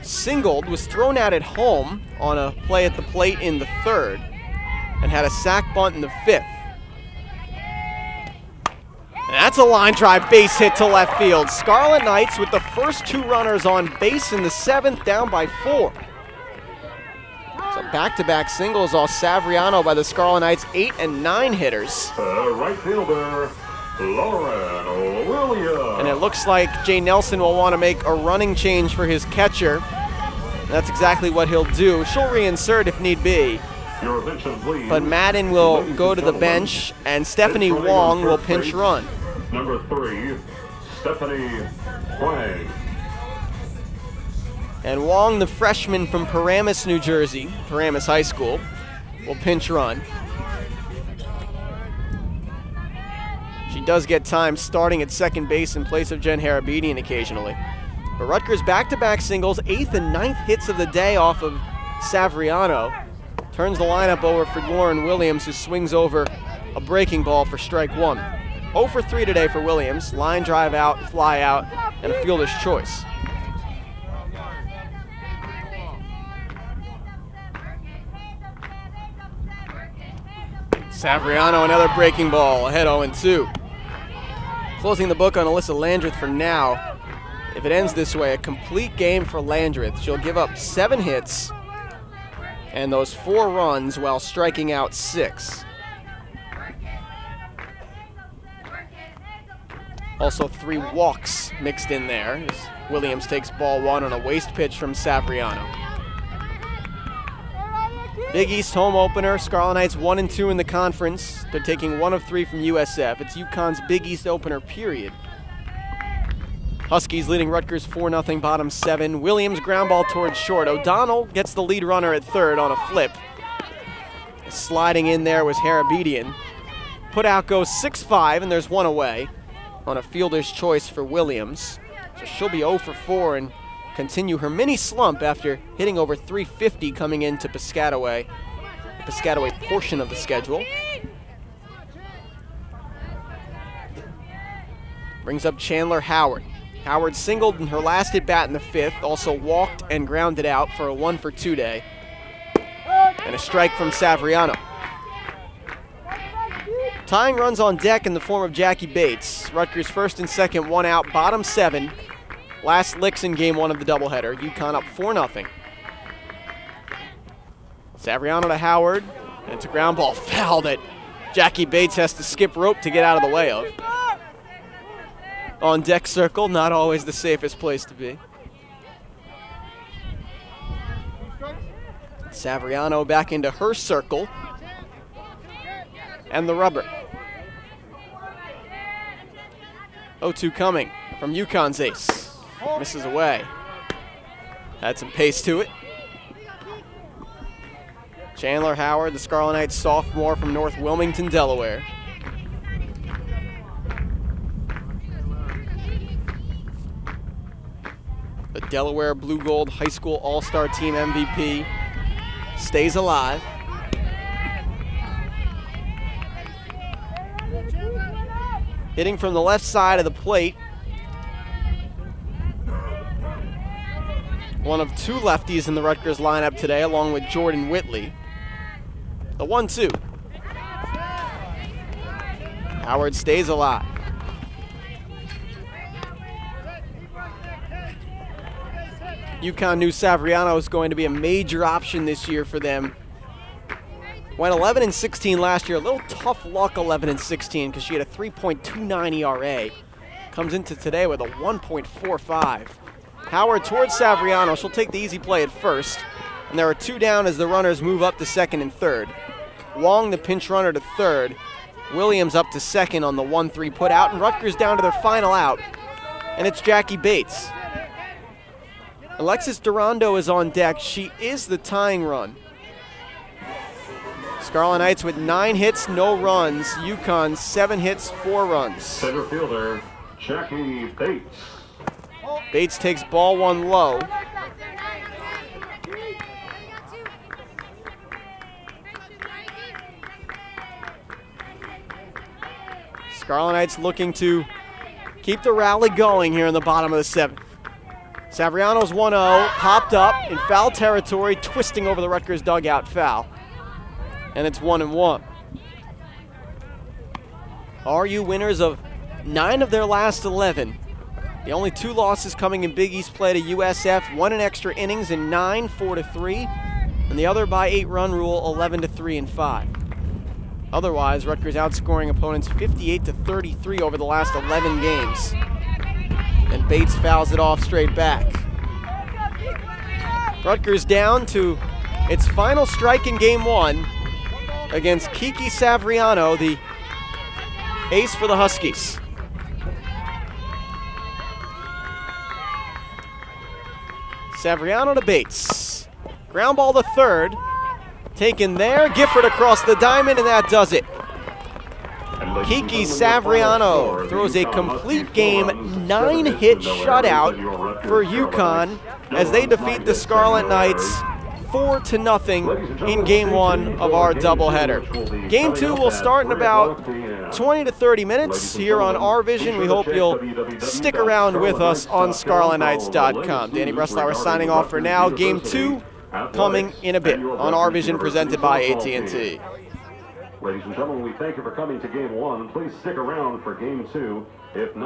singled, was thrown out at home on a play at the plate in the third, and had a sac bunt in the fifth. And that's a line drive base hit to left field. Scarlet Knights with the first 2 runners on base in the 7th, down by 4. So back-to-back singles off Savriano by the Scarlet Knights 8 and 9 hitters. Right fielder, Lauren Williams. And it looks like Jay Nelson will want to make a running change for his catcher. That's exactly what he'll do. She'll reinsert if need be. Your attention, please. But Madden will go to the bench, and Stephanie Wong will pinch run. Number 3, Stephanie Wang. And Wong, the freshman from Paramus, New Jersey, Paramus High School, will pinch run. She does get time starting at second base in place of Jen Harabedian occasionally. But Rutgers back-to-back singles, 8th and 9th hits of the day off of Savriano. Turns the lineup over for Lauren Williams, who swings over a breaking ball for strike 1. 0 for 3 today for Williams. Line drive out, fly out, and a fielder's choice. Savriano, another breaking ball, ahead 0-2. Closing the book on Alyssa Landreth for now. If it ends this way, a complete game for Landreth. She'll give up 7 hits and those 4 runs while striking out 6. Also 3 walks mixed in there as Williams takes ball 1 on a waste pitch from Savriano. Big East home opener, Scarlet Knights 1 and 2 in the conference. They're taking 1 of 3 from USF. It's UConn's Big East opener, period. Huskies leading Rutgers 4-0, bottom 7. Williams ground ball towards short. O'Donnell gets the lead runner at third on a flip. Sliding in there was Harabedian. Put out goes 6-5, and there's 1 away on a fielder's choice for Williams. So she'll be 0 for 4 and continue her mini slump after hitting over 350 coming into Piscataway, the Piscataway portion of the schedule. Brings up Chandler Howard. Howard singled in her last at-bat in the 5th, also walked and grounded out for a 1 for 2 day. And a strike from Savriano. Tying runs on deck in the form of Jackie Bates. Rutgers first and second, 1 out, bottom 7. Last licks in game 1 of the doubleheader. UConn up 4-0. Savriano to Howard, and it's a ground ball foul that Jackie Bates has to skip rope to get out of the way of. On deck circle, not always the safest place to be. Savriano back into her circle. And the rubber. 0-2 coming from UConn's ace. Misses away. Had some pace to it. Chandler Howard, the Scarlet Knights sophomore from North Wilmington, Delaware. The Delaware Blue Gold High School All-Star Team MVP stays alive. Hitting from the left side of the plate. One of 2 lefties in the Rutgers lineup today, along with Jordan Whitley. The 1-2. Howard stays alive. UConn knew Savriano was going to be a major option this year for them. Went 11-16 last year. A little tough luck 11-16 because she had a 3.29 ERA. Comes into today with a 1.45. Howard towards Savriano. She'll take the easy play at first. And there are 2 down as the runners move up to second and third. Wong, the pinch runner, to third. Williams up to second on the 1-3 put out. And Rutgers down to their final out. And it's Jackie Bates. Alexis Durando is on deck. She is the tying run. Scarlet Knights with 9 hits, no runs. UConn 7 hits, 4 runs. Center fielder, Jackie Bates. Bates takes ball 1 low. Scarlet Knights looking to keep the rally going here in the bottom of the 7th. Savriano's 1-0, popped up in foul territory, twisting over the Rutgers dugout foul. And it's 1-1. RU winners of 9 of their last 11. The only 2 losses coming in Big East play to USF, 1 in extra innings in 9, 4-3, and the other by 8-run rule, 11-3 and 5. Otherwise, Rutgers outscoring opponents 58-33 over the last 11 games. And Bates fouls it off straight back. Rutgers down to its final strike in game 1 against Kiki Savriano, the ace for the Huskies. Savriano to Bates. Ground ball to third. Taken there. Gifford across the diamond, and that does it. Kiki Savriano throws a complete game 9-hit shutout for UConn as they defeat the Scarlet Knights 4-0 in game 1 of our doubleheader. Game 2 will start in about 20 to 30 minutes here on RVision. We hope you'll stick around with us on ScarletKnights.com. Danny Breslauer signing off for now. Game 2 coming in a bit on RVision, presented by AT&T. Ladies and gentlemen, we thank you for coming to Game 1. Please stick around for Game 2. If not,